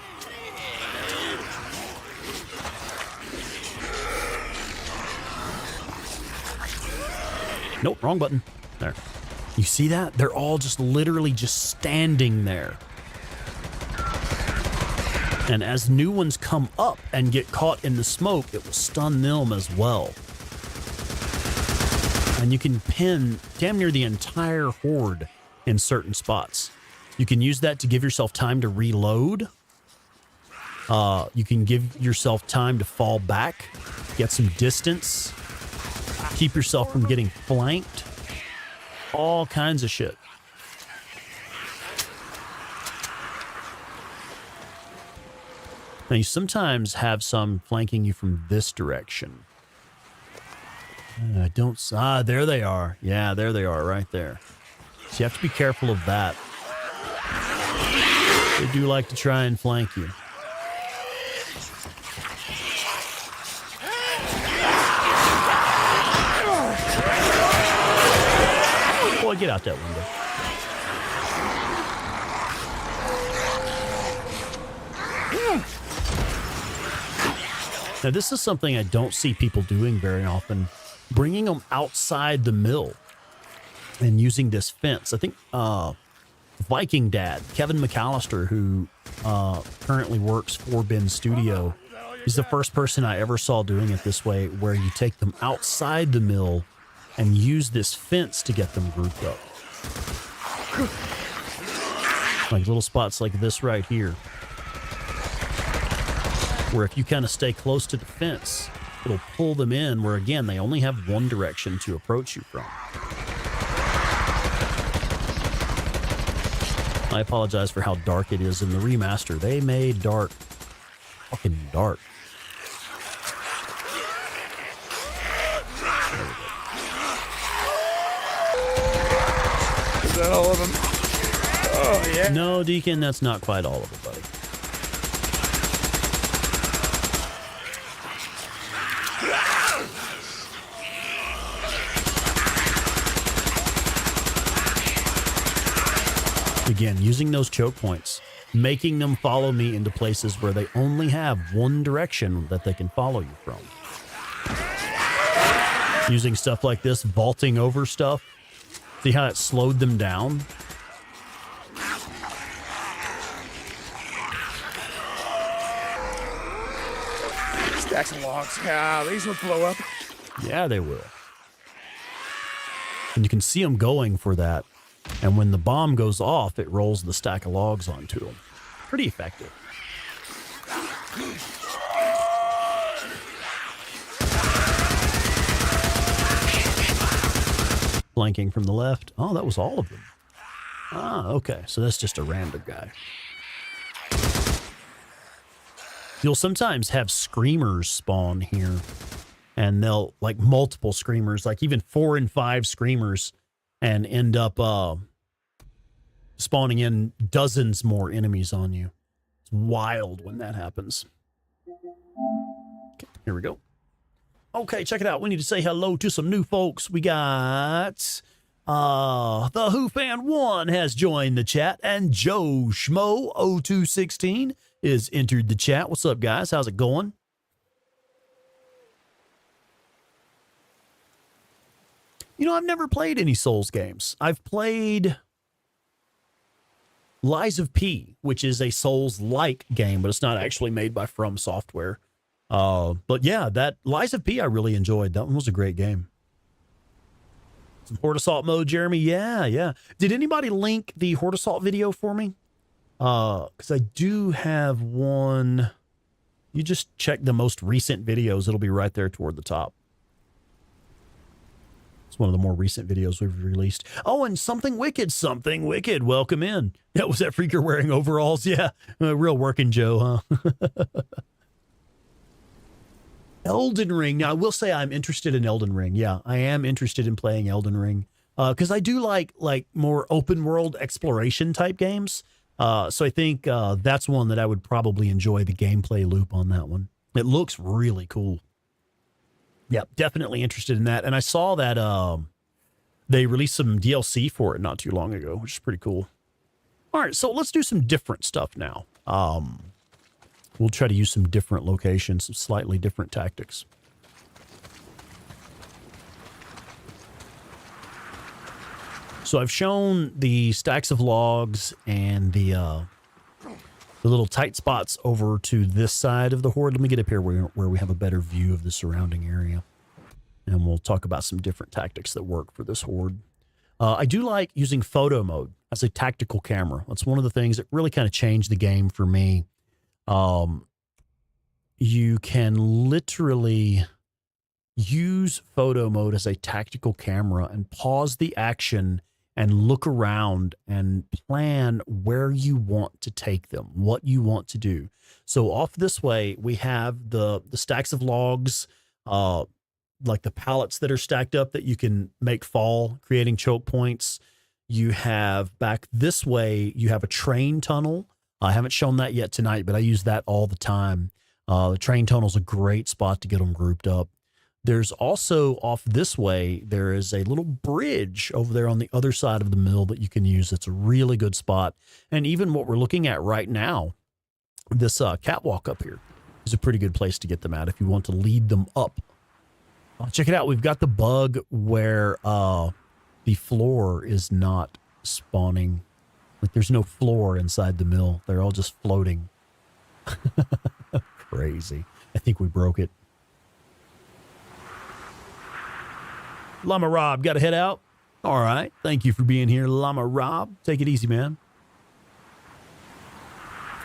Nope, wrong button. There. You see that? They're all just literally just standing there. And as new ones come up and get caught in the smoke, it will stun them as well. And you can pin damn near the entire horde in certain spots. You can use that to give yourself time to reload. You can give yourself time to fall back, get some distance, keep yourself from getting flanked. All kinds of shit. Now, you sometimes have some flanking you from this direction. There they are. Yeah, there they are, right there. So you have to be careful of that. They do like to try and flank you. Boy, get out that window. Now, this is something I don't see people doing very often. Bringing them outside the mill and using this fence. I think Viking Dad, Kevin McAllister, who currently works for Ben's studio, is the first person I ever saw doing it this way, where you take them outside the mill and use this fence to get them grouped up. Like little spots like this right here, where if you kind of stay close to the fence, it'll pull them in, where again, they only have one direction to approach you from. I apologize for how dark it is in the remaster. They made dark fucking dark. Is that all of them? Oh, yeah. No, Deacon, that's not quite all of it, buddy. Again, using those choke points, making them follow me into places where they only have one direction that they can follow you from. Using stuff like this, vaulting over stuff. See how it slowed them down? Stacks of logs. Yeah, these will blow up. Yeah, they will. And you can see them going for that. And when the bomb goes off, it rolls the stack of logs onto them. Pretty effective. Flanking from the left. Oh, that was all of them. Ah, okay. So that's just a random guy. You'll sometimes have screamers spawn here. And they'll, like, multiple screamers, like even 4 and 5 screamers, and end up spawning in dozens more enemies on you. It's wild when that happens. Okay, here we go. Okay, check it out. We need to say hello to some new folks. We got the Who Fan 1 has joined the chat, and Joe Schmo 0216 is entered the chat. What's up, guys? How's it going? You know, I've never played any Souls games. I've played Lies of P, which is a Souls-like game, but it's not actually made by From Software. But yeah, that Lies of P I really enjoyed. That one was a great game. Some Horde Assault mode, Jeremy? Yeah. Did anybody link the Horde Assault video for me? Because I do have one. You just check the most recent videos. It'll be right there toward the top. One of the more recent videos we've released. Oh, and Something Wicked. Welcome in. That was that freaker wearing overalls. Yeah. Real working Joe, huh? Elden Ring. Now, I will say I'm interested in Elden Ring. Yeah, I am interested in playing Elden Ring. because I do like more open world exploration type games. So I think that's one that I would probably enjoy the gameplay loop on that one. It looks really cool. Yep, definitely interested in that. And I saw that they released some DLC for it not too long ago, which is pretty cool. All right, so let's do some different stuff now. We'll try to use some different locations, some slightly different tactics. So I've shown the stacks of logs and the little tight spots over to this side of the Horde. Let me get up here where we have a better view of the surrounding area. And we'll talk about some different tactics that work for this Horde. I do like using photo mode as a tactical camera. That's one of the things that really kind of changed the game for me. You can literally use photo mode as a tactical camera and pause the action and look around and plan where you want to take them, what you want to do. So off this way, we have the stacks of logs, like the pallets that are stacked up that you can make fall, creating choke points. You have back this way, you have a train tunnel. I haven't shown that yet tonight, but I use that all the time. The train tunnel is a great spot to get them grouped up. There's also off this way, there is a little bridge over there on the other side of the mill that you can use. It's a really good spot. And even what we're looking at right now, this catwalk up here is a pretty good place to get them at if you want to lead them up. Check it out. We've got the bug where the floor is not spawning. Like there's no floor inside the mill. They're all just floating. Crazy. I think we broke it. Llama Rob, got to head out? All right. Thank you for being here, Llama Rob. Take it easy, man.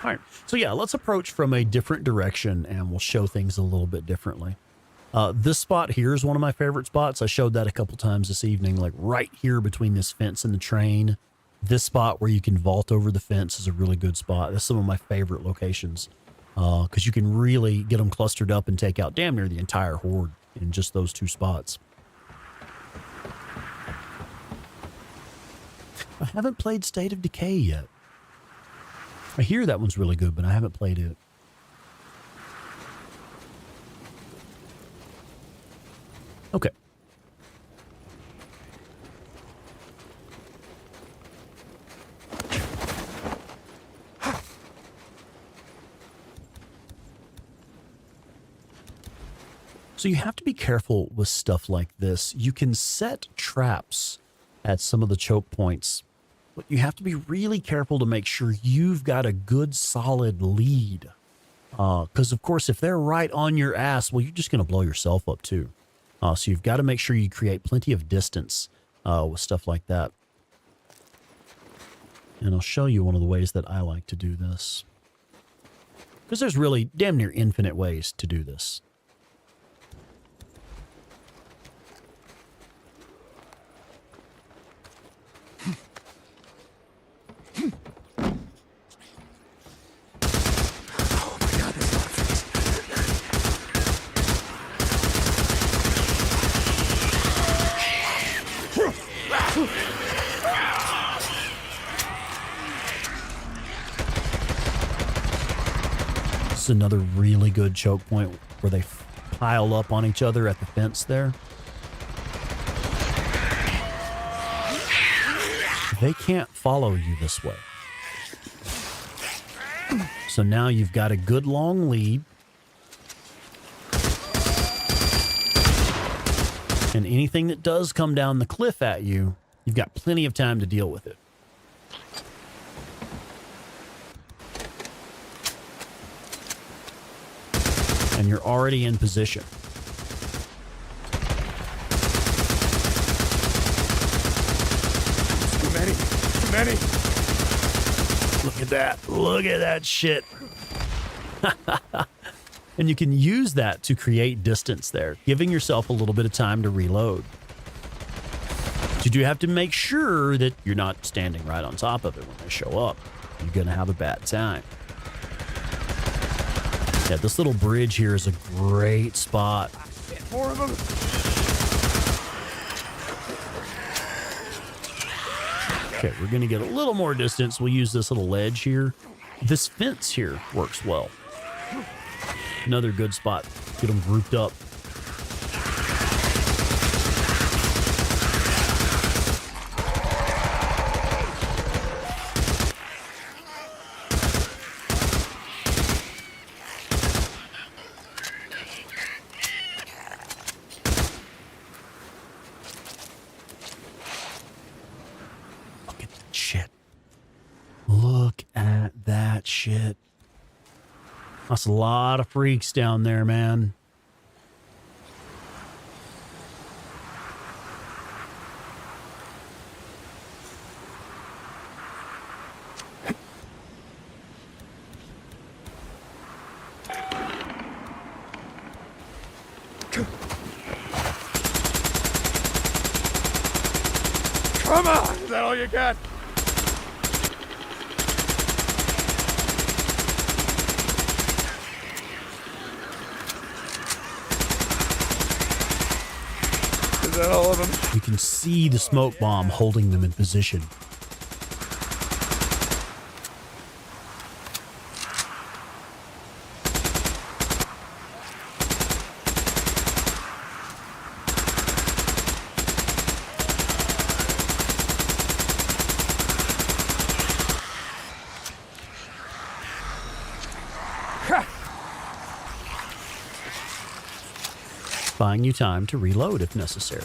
All right. So, yeah, let's approach from a different direction, and we'll show things a little bit differently. This spot here is one of my favorite spots. I showed that a couple times this evening, like right here between this fence and the train. This spot where you can vault over the fence is a really good spot. That's some of my favorite locations because you can really get them clustered up and take out damn near the entire Horde in just those two spots. I haven't played State of Decay yet. I hear that one's really good, but I haven't played it. Okay. So you have to be careful with stuff like this. You can set traps at some of the choke points, but you have to be really careful to make sure you've got a good solid lead. Because of course, if they're right on your ass, well, you're just going to blow yourself up too. So you've got to make sure you create plenty of distance with stuff like that. And I'll show you one of the ways that I like to do this. Because there's really damn near infinite ways to do this. This is another really good choke point where they pile up on each other at the fence there. They can't follow you this way. So now you've got a good long lead. And anything that does come down the cliff at you, you've got plenty of time to deal with it. And you're already in position. Too many. Too many. Look at that. Look at that shit. And you can use that to create distance there, giving yourself a little bit of time to reload. But you do have to make sure that you're not standing right on top of it when they show up. You're going to have a bad time. Yeah, this little bridge here is a great spot. More of them. Okay, we're going to get a little more distance. We'll use this little ledge here. This fence here works well. Another good spot. Get them grouped up. Look at that shit. That's a lot of freaks down there, man. Come on! Is that all you got? Is that all of them? You can see the smoke bomb holding them in position. Buying you time to reload if necessary.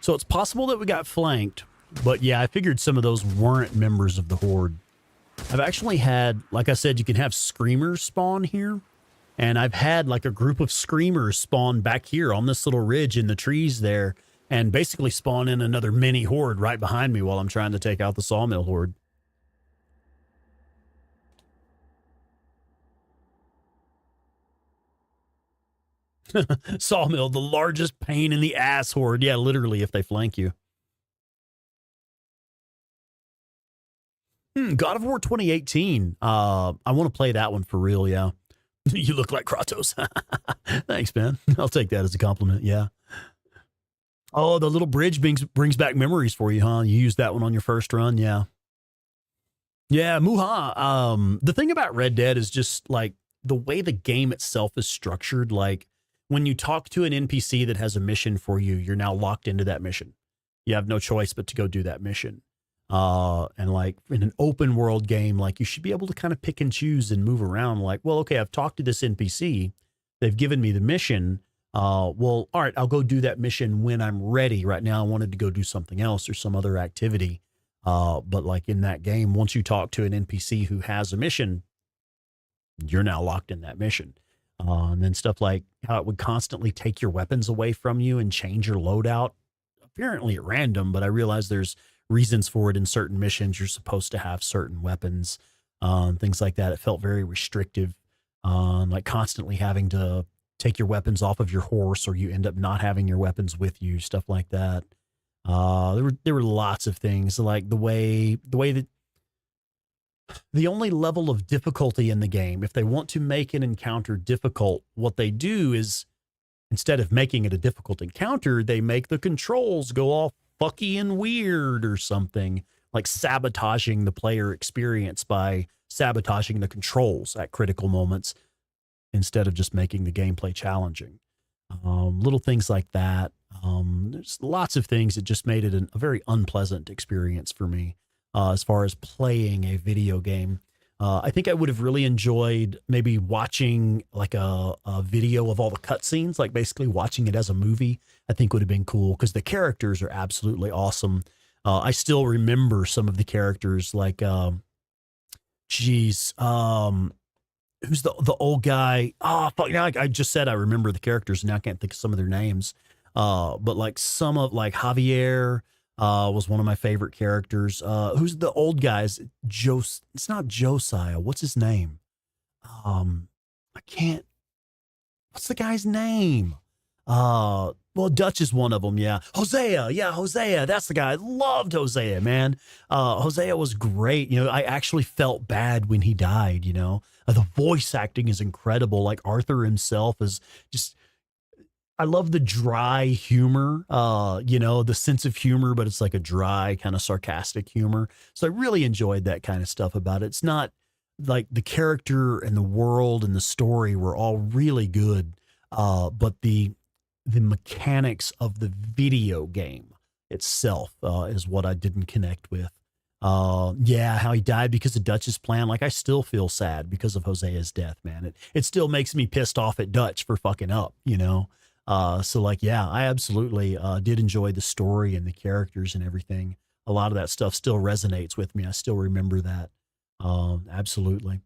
So it's possible that we got flanked, but yeah, I figured some of those weren't members of the Horde. I've actually had, like I said, you can have screamers spawn here, and I've had like a group of screamers spawn back here on this little ridge in the trees there, and basically spawn in another mini Horde right behind me while I'm trying to take out the sawmill Horde. Sawmill, the largest pain in the ass Horde. Yeah, literally, if they flank you. God of War 2018. I want to play that one for real, yeah. You look like Kratos. Thanks, man. I'll take that as a compliment, yeah. Oh, the little bridge brings back memories for you, huh? You used that one on your first run, yeah. Yeah, Muha. The thing about Red Dead is just, like, the way the game itself is structured, like, when you talk to an NPC that has a mission for you, you're now locked into that mission. You have no choice but to go do that mission. And like in an open world game, like you should be able to kind of pick and choose and move around. Like, well, okay, I've talked to this NPC. They've given me the mission. Well, all right, I'll go do that mission when I'm ready. Right now, I wanted to go do something else or some other activity. But like in that game, once you talk to an NPC who has a mission, you're now locked in that mission. And then stuff like how it would constantly take your weapons away from you and change your loadout, apparently at random, but I realize there's reasons for it in certain missions. You're supposed to have certain weapons, things like that. It felt very restrictive, like constantly having to take your weapons off of your horse, or you end up not having your weapons with you, stuff like that. There were lots of things, like the way that the only level of difficulty in the game, if they want to make an encounter difficult, what they do is, instead of making it a difficult encounter, they make the controls go all fucky and weird or something, like sabotaging the player experience by sabotaging the controls at critical moments instead of just making the gameplay challenging. Little things like that. There's lots of things that just made it a very unpleasant experience for me. As far as playing a video game. I think I would have really enjoyed maybe watching like a video of all the cutscenes, like basically watching it as a movie. I think would have been cool because the characters are absolutely awesome. I still remember some of the characters, like geez. Who's the old guy? Oh, fuck. Now I just said I remember the characters, and now I can't think of some of their names. But like some of like Javier was one of my favorite characters. Who's the old guys? It's not Josiah. What's his name? I can't. What's the guy's name? Well, Dutch is one of them. Yeah. Hosea. Yeah. Hosea. That's the guy. I loved Hosea, man. Hosea was great. You know, I actually felt bad when he died, you know. The voice acting is incredible. Like Arthur himself is just, I love the dry humor, you know, the sense of humor, but it's like a dry kind of sarcastic humor. So I really enjoyed that kind of stuff about it. It's not like the character and the world and the story were all really good. But the mechanics of the video game itself is what I didn't connect with. Yeah, how he died because of Dutch's plan. Like, I still feel sad because of Hosea's death, man. It still makes me pissed off at Dutch for fucking up, you know? So like, yeah, I absolutely did enjoy the story and the characters and everything. A lot of that stuff still resonates with me. I still remember that. Absolutely.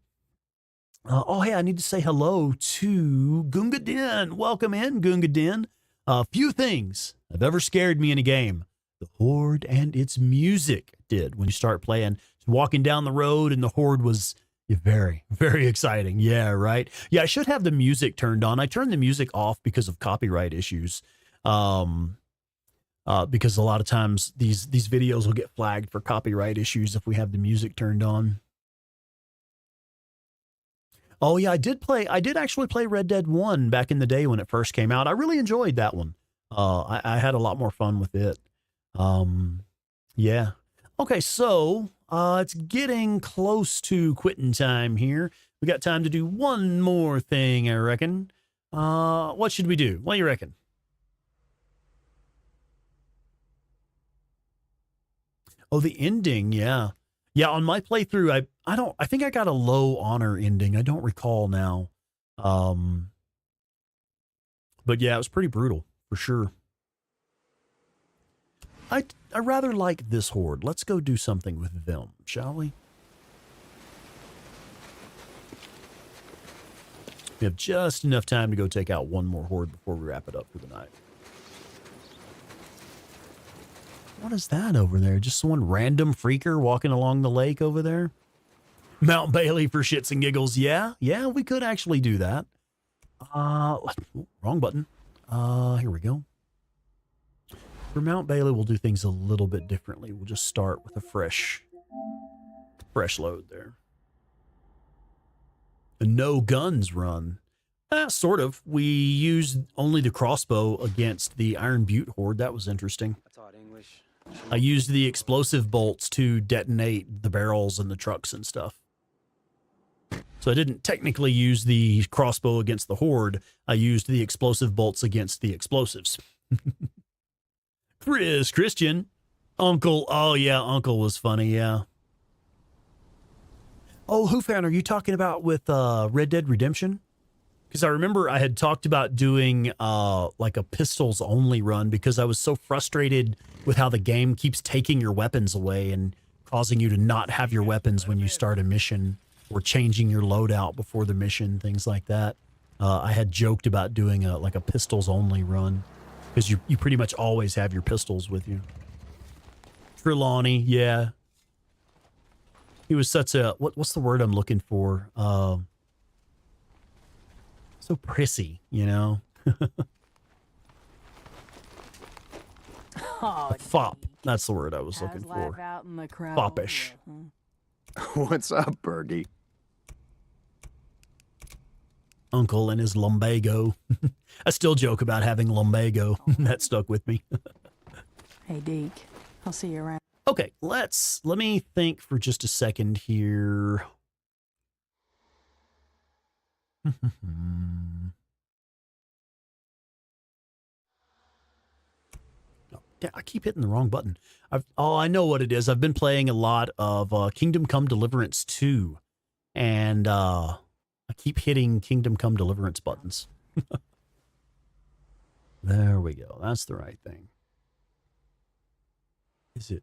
Oh, hey, I need to say hello to Gunga Din. Welcome in, Gunga Din. Few things have ever scared me in a game. The Horde and its music did when you start playing. Walking down the road and the Horde was very, very exciting. Yeah, right. Yeah, I should have the music turned on. I turned the music off because of copyright issues. Because a lot of times these videos will get flagged for copyright issues if we have the music turned on. Oh yeah, I did actually play Red Dead 1 back in the day when it first came out. I really enjoyed that one. I had a lot more fun with it. Yeah. Okay, so it's getting close to quitting time here. We got time to do one more thing, I reckon. What should we do? What do you reckon? Oh, the ending, yeah. Yeah, on my playthrough, I think I got a low honor ending. I don't recall now. But yeah, it was pretty brutal for sure. I rather like this Horde. Let's go do something with them, shall we? We have just enough time to go take out one more Horde before we wrap it up for the night. What is that over there? Just some random freaker walking along the lake over there? Mount Bailey for shits and giggles. Yeah, we could actually do that. Wrong button. Here we go. For Mount Bailey, we'll do things a little bit differently. We'll just start with a fresh load there. A no guns run. Sort of. We used only the crossbow against the Iron Butte Horde. That was interesting. I taught English. I used the explosive bolts to detonate the barrels and the trucks and stuff. So I didn't technically use the crossbow against the Horde. I used the explosive bolts against the explosives. Christian. Uncle. Oh, yeah, Uncle was funny, yeah. Oh, who fan are you talking about with Red Dead Redemption? Because I remember I had talked about doing like a pistols only run because I was so frustrated with how the game keeps taking your weapons away and causing you to not have your weapons when you start a mission or changing your loadout before the mission, things like that. I had joked about doing like a pistols only run because you pretty much always have your pistols with you. Trelawney, yeah. He was such a, what's the word I'm looking for? So prissy, you know? Oh, fop. That's the word I was looking for. Foppish. What's up, Bergie? Uncle and his lumbago. I still joke about having lumbago. That stuck with me. Hey, Deke. I'll see you around. Okay, let me think for just a second here. Yeah, I keep hitting the wrong button. I know what it is. I've been playing a lot of Kingdom Come Deliverance 2, and I keep hitting Kingdom Come Deliverance buttons. There we go. That's the right thing. Is it?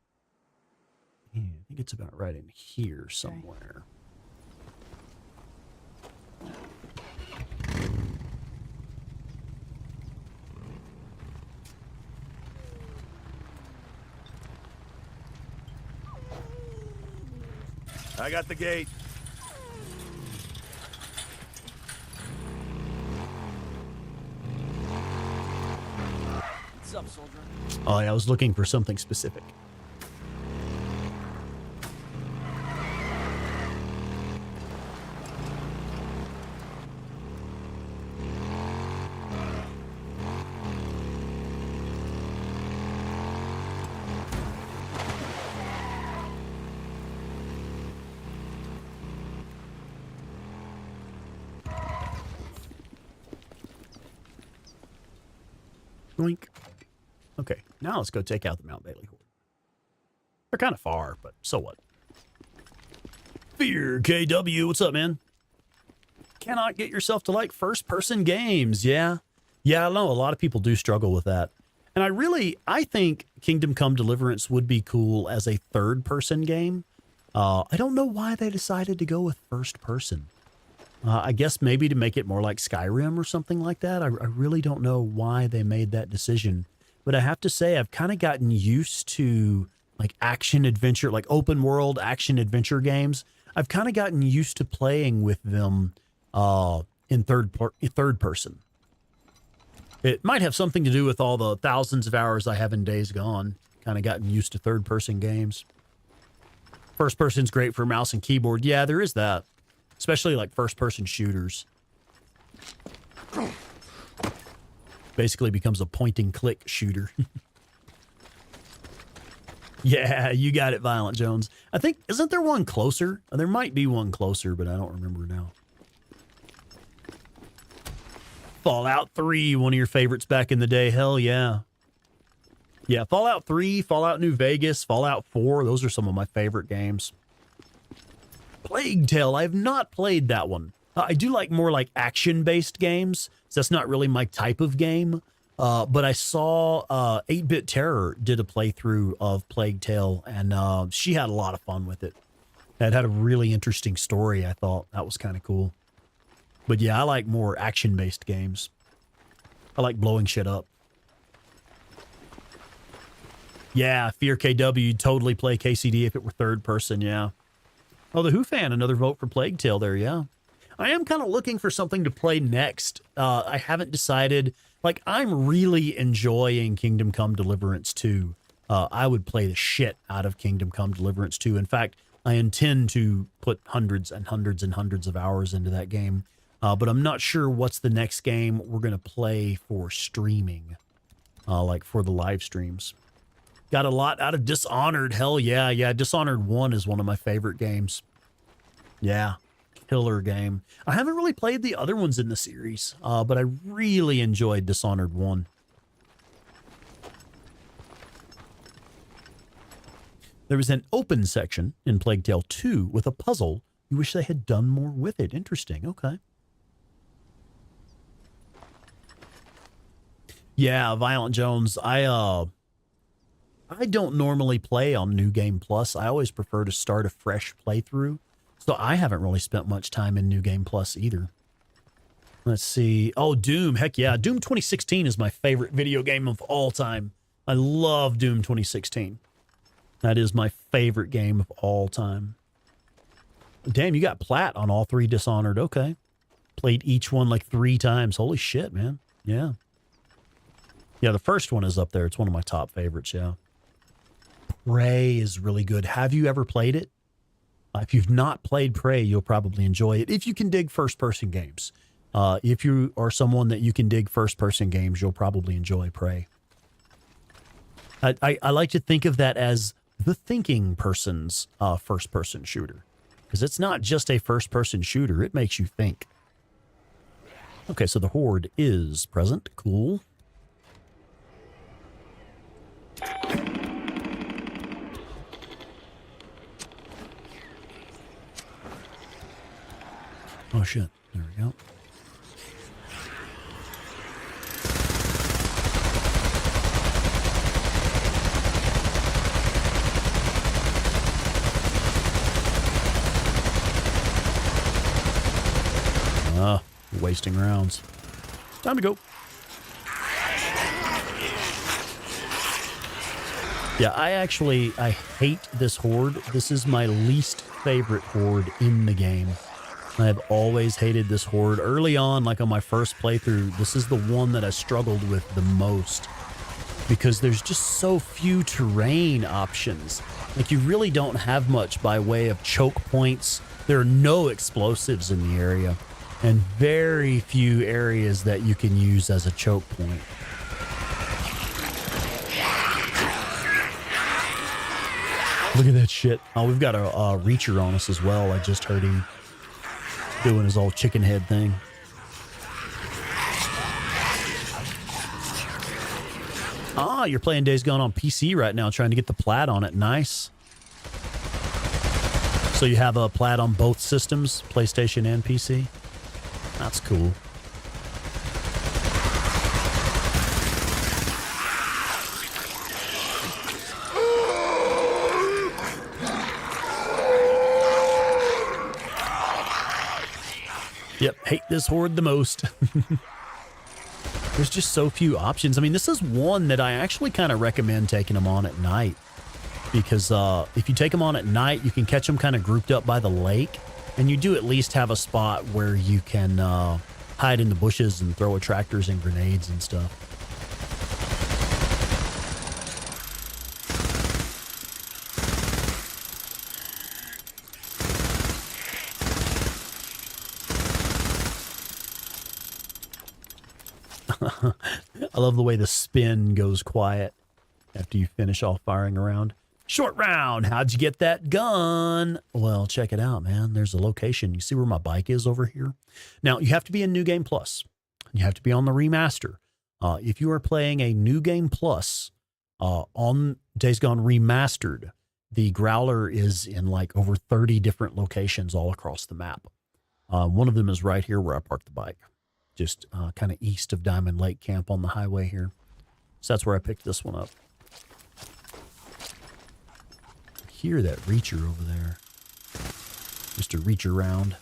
Yeah, I think it's about right in here somewhere. I got the gate. What's up, soldier? Oh, yeah, I was looking for something specific. Boink. Okay, now let's go take out the Mount Bailey Horde. They're kind of far, but so what? Fear KW, what's up, man? Cannot get yourself to like first-person games, yeah. Yeah, I know a lot of people do struggle with that. And I think Kingdom Come Deliverance would be cool as a third-person game. I don't know why they decided to go with first-person. I guess maybe to make it more like Skyrim or something like that. I really don't know why they made that decision. But I have to say, I've kind of gotten used to like action-adventure, like open-world action-adventure games. I've kind of gotten used to playing with them in third person. It might have something to do with all the thousands of hours I have in Days Gone. Kind of gotten used to third-person games. First person's great for mouse and keyboard. Yeah, there is that. Especially like first-person shooters. Basically becomes a point-and-click shooter. Yeah, you got it, Violent Jones. I think, isn't there one closer? There might be one closer, but I don't remember now. Fallout 3, one of your favorites back in the day. Hell yeah. Yeah, Fallout 3, Fallout New Vegas, Fallout 4. Those are some of my favorite games. Plague Tale, I have not played that one. I do like more like action-based games. So that's not really my type of game. But I saw 8-Bit Terror did a playthrough of Plague Tale, and she had a lot of fun with it. It had a really interesting story, I thought. That was kind of cool. But yeah, I like more action-based games. I like blowing shit up. Yeah, Fear KW, you'd totally play KCD if it were third person, yeah. Oh, the Who fan, another vote for Plague Tale there, yeah. I am kind of looking for something to play next. I haven't decided. Like, I'm really enjoying Kingdom Come Deliverance 2. I would play the shit out of Kingdom Come Deliverance 2. In fact, I intend to put hundreds and hundreds and hundreds of hours into that game. But I'm not sure what's the next game we're going to play for streaming, like for the live streams. Got a lot out of Dishonored. Hell yeah. Yeah, Dishonored 1 is one of my favorite games. Yeah, killer game. I haven't really played the other ones in the series, but I really enjoyed Dishonored 1. There was an open section in Plague Tale 2 with a puzzle. You wish they had done more with it. Interesting. Okay. Yeah, Violent Jones. I don't normally play on New Game Plus. I always prefer to start a fresh playthrough. So I haven't really spent much time in New Game Plus either. Let's see. Oh, Doom. Heck yeah. Doom 2016 is my favorite video game of all time. I love Doom 2016. That is my favorite game of all time. Damn, you got plat on all three Dishonored. Okay. Played each one like 3 times. Holy shit, man. Yeah. Yeah, the first one is up there. It's one of my top favorites, yeah. Prey is really good. Have you ever played it? If you've not played Prey, you'll probably enjoy it. If you can dig first-person games. If you are someone that you can dig first-person games, you'll probably enjoy Prey. I like to think of that as the thinking person's first-person shooter. Because it's not just a first-person shooter. It makes you think. Okay, so the Horde is present. Cool. Oh, shit. There we go. Wasting rounds. Time to go. Yeah, I hate this horde. This is my least favorite horde in the game. I've always hated this horde. Early on, like on my first playthrough, this is the one that I struggled with the most because there's just so few terrain options. Like, you really don't have much by way of choke points. There are no explosives in the area and very few areas that you can use as a choke point. Look at that shit. Oh, we've got a Reacher on us as well. I just heard him doing his old chicken head thing. Ah, you're playing Days Gone on PC right now, trying to get the plat on it. Nice. So you have a plat on both systems, PlayStation and PC? That's cool. Yep, hate this horde the most. There's just so few options. I mean, this is one that I actually kind of recommend taking them on at night. Because if you take them on at night, you can catch them kind of grouped up by the lake. And you do at least have a spot where you can hide in the bushes and throw attractors and grenades and stuff. I love the way the spin goes quiet after you finish off firing a round. Short round, how'd you get that gun? Well, check it out, man. There's a location. You see where my bike is over here? Now, you have to be in New Game Plus. You have to be on the remaster. If you are playing a New Game Plus on Days Gone Remastered, the Growler is in like over 30 different locations all across the map. One of them is right here where I parked the bike. Just kind of east of Diamond Lake Camp on the highway here. So that's where I picked this one up. I hear that Reacher over there. Just a Reacher round.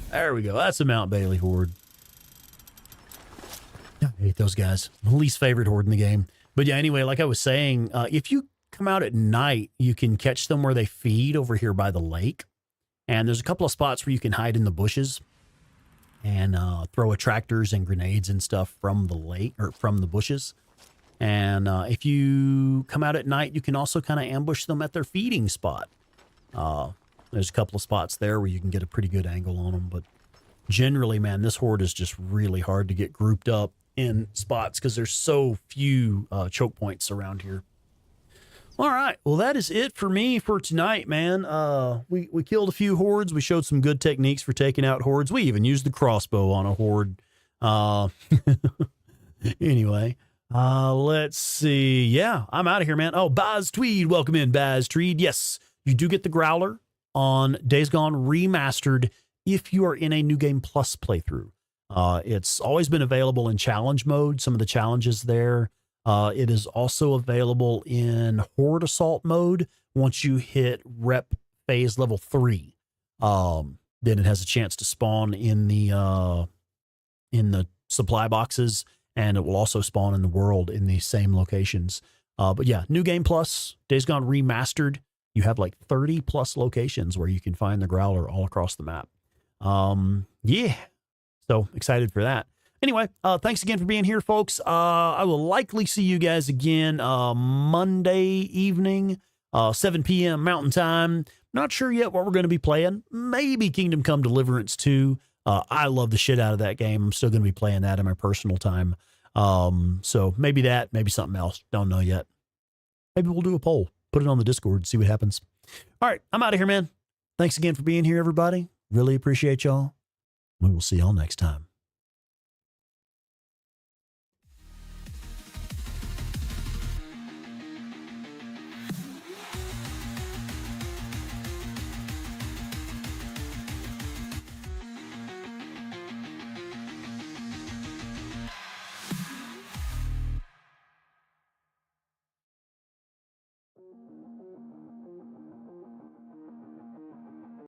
There we go. That's a Mount Bailey horde. I hate those guys. My least favorite horde in the game. But yeah, anyway, like I was saying, if you come out at night, you can catch them where they feed over here by the lake. And there's a couple of spots where you can hide in the bushes and throw attractors and grenades and stuff from the lake or from the bushes. And if you come out at night, you can also kind of ambush them at their feeding spot. There's a couple of spots there where you can get a pretty good angle on them. But generally, man, this horde is just really hard to get grouped up in spots because there's so few choke points around here. All right. Well, that is it for me for tonight, man. We killed a few hordes. We showed some good techniques for taking out hordes. We even used the crossbow on a horde. Anyway, let's see. Yeah, I'm out of here, man. Oh, Baz Tweed. Welcome in, Baz Tweed. Yes, you do get the Growler on Days Gone Remastered if you are in a New Game Plus playthrough. It's always been available in challenge mode. Some of the challenges there. It is also available in Horde Assault mode once you hit Rep Phase Level 3. Then it has a chance to spawn in the supply boxes, and it will also spawn in the world in the same locations. But yeah, New Game Plus, Days Gone Remastered, you have like 30 plus locations where you can find the Growler all across the map. Yeah, so excited for that. Anyway, thanks again for being here, folks. I will likely see you guys again Monday evening, 7 p.m. Mountain Time. Not sure yet what we're going to be playing. Maybe Kingdom Come Deliverance 2. I love the shit out of that game. I'm still going to be playing that in my personal time. So maybe that, maybe something else. Don't know yet. Maybe we'll do a poll. Put it on the Discord, see what happens. All right, I'm out of here, man. Thanks again for being here, everybody. Really appreciate y'all. We will see y'all next time.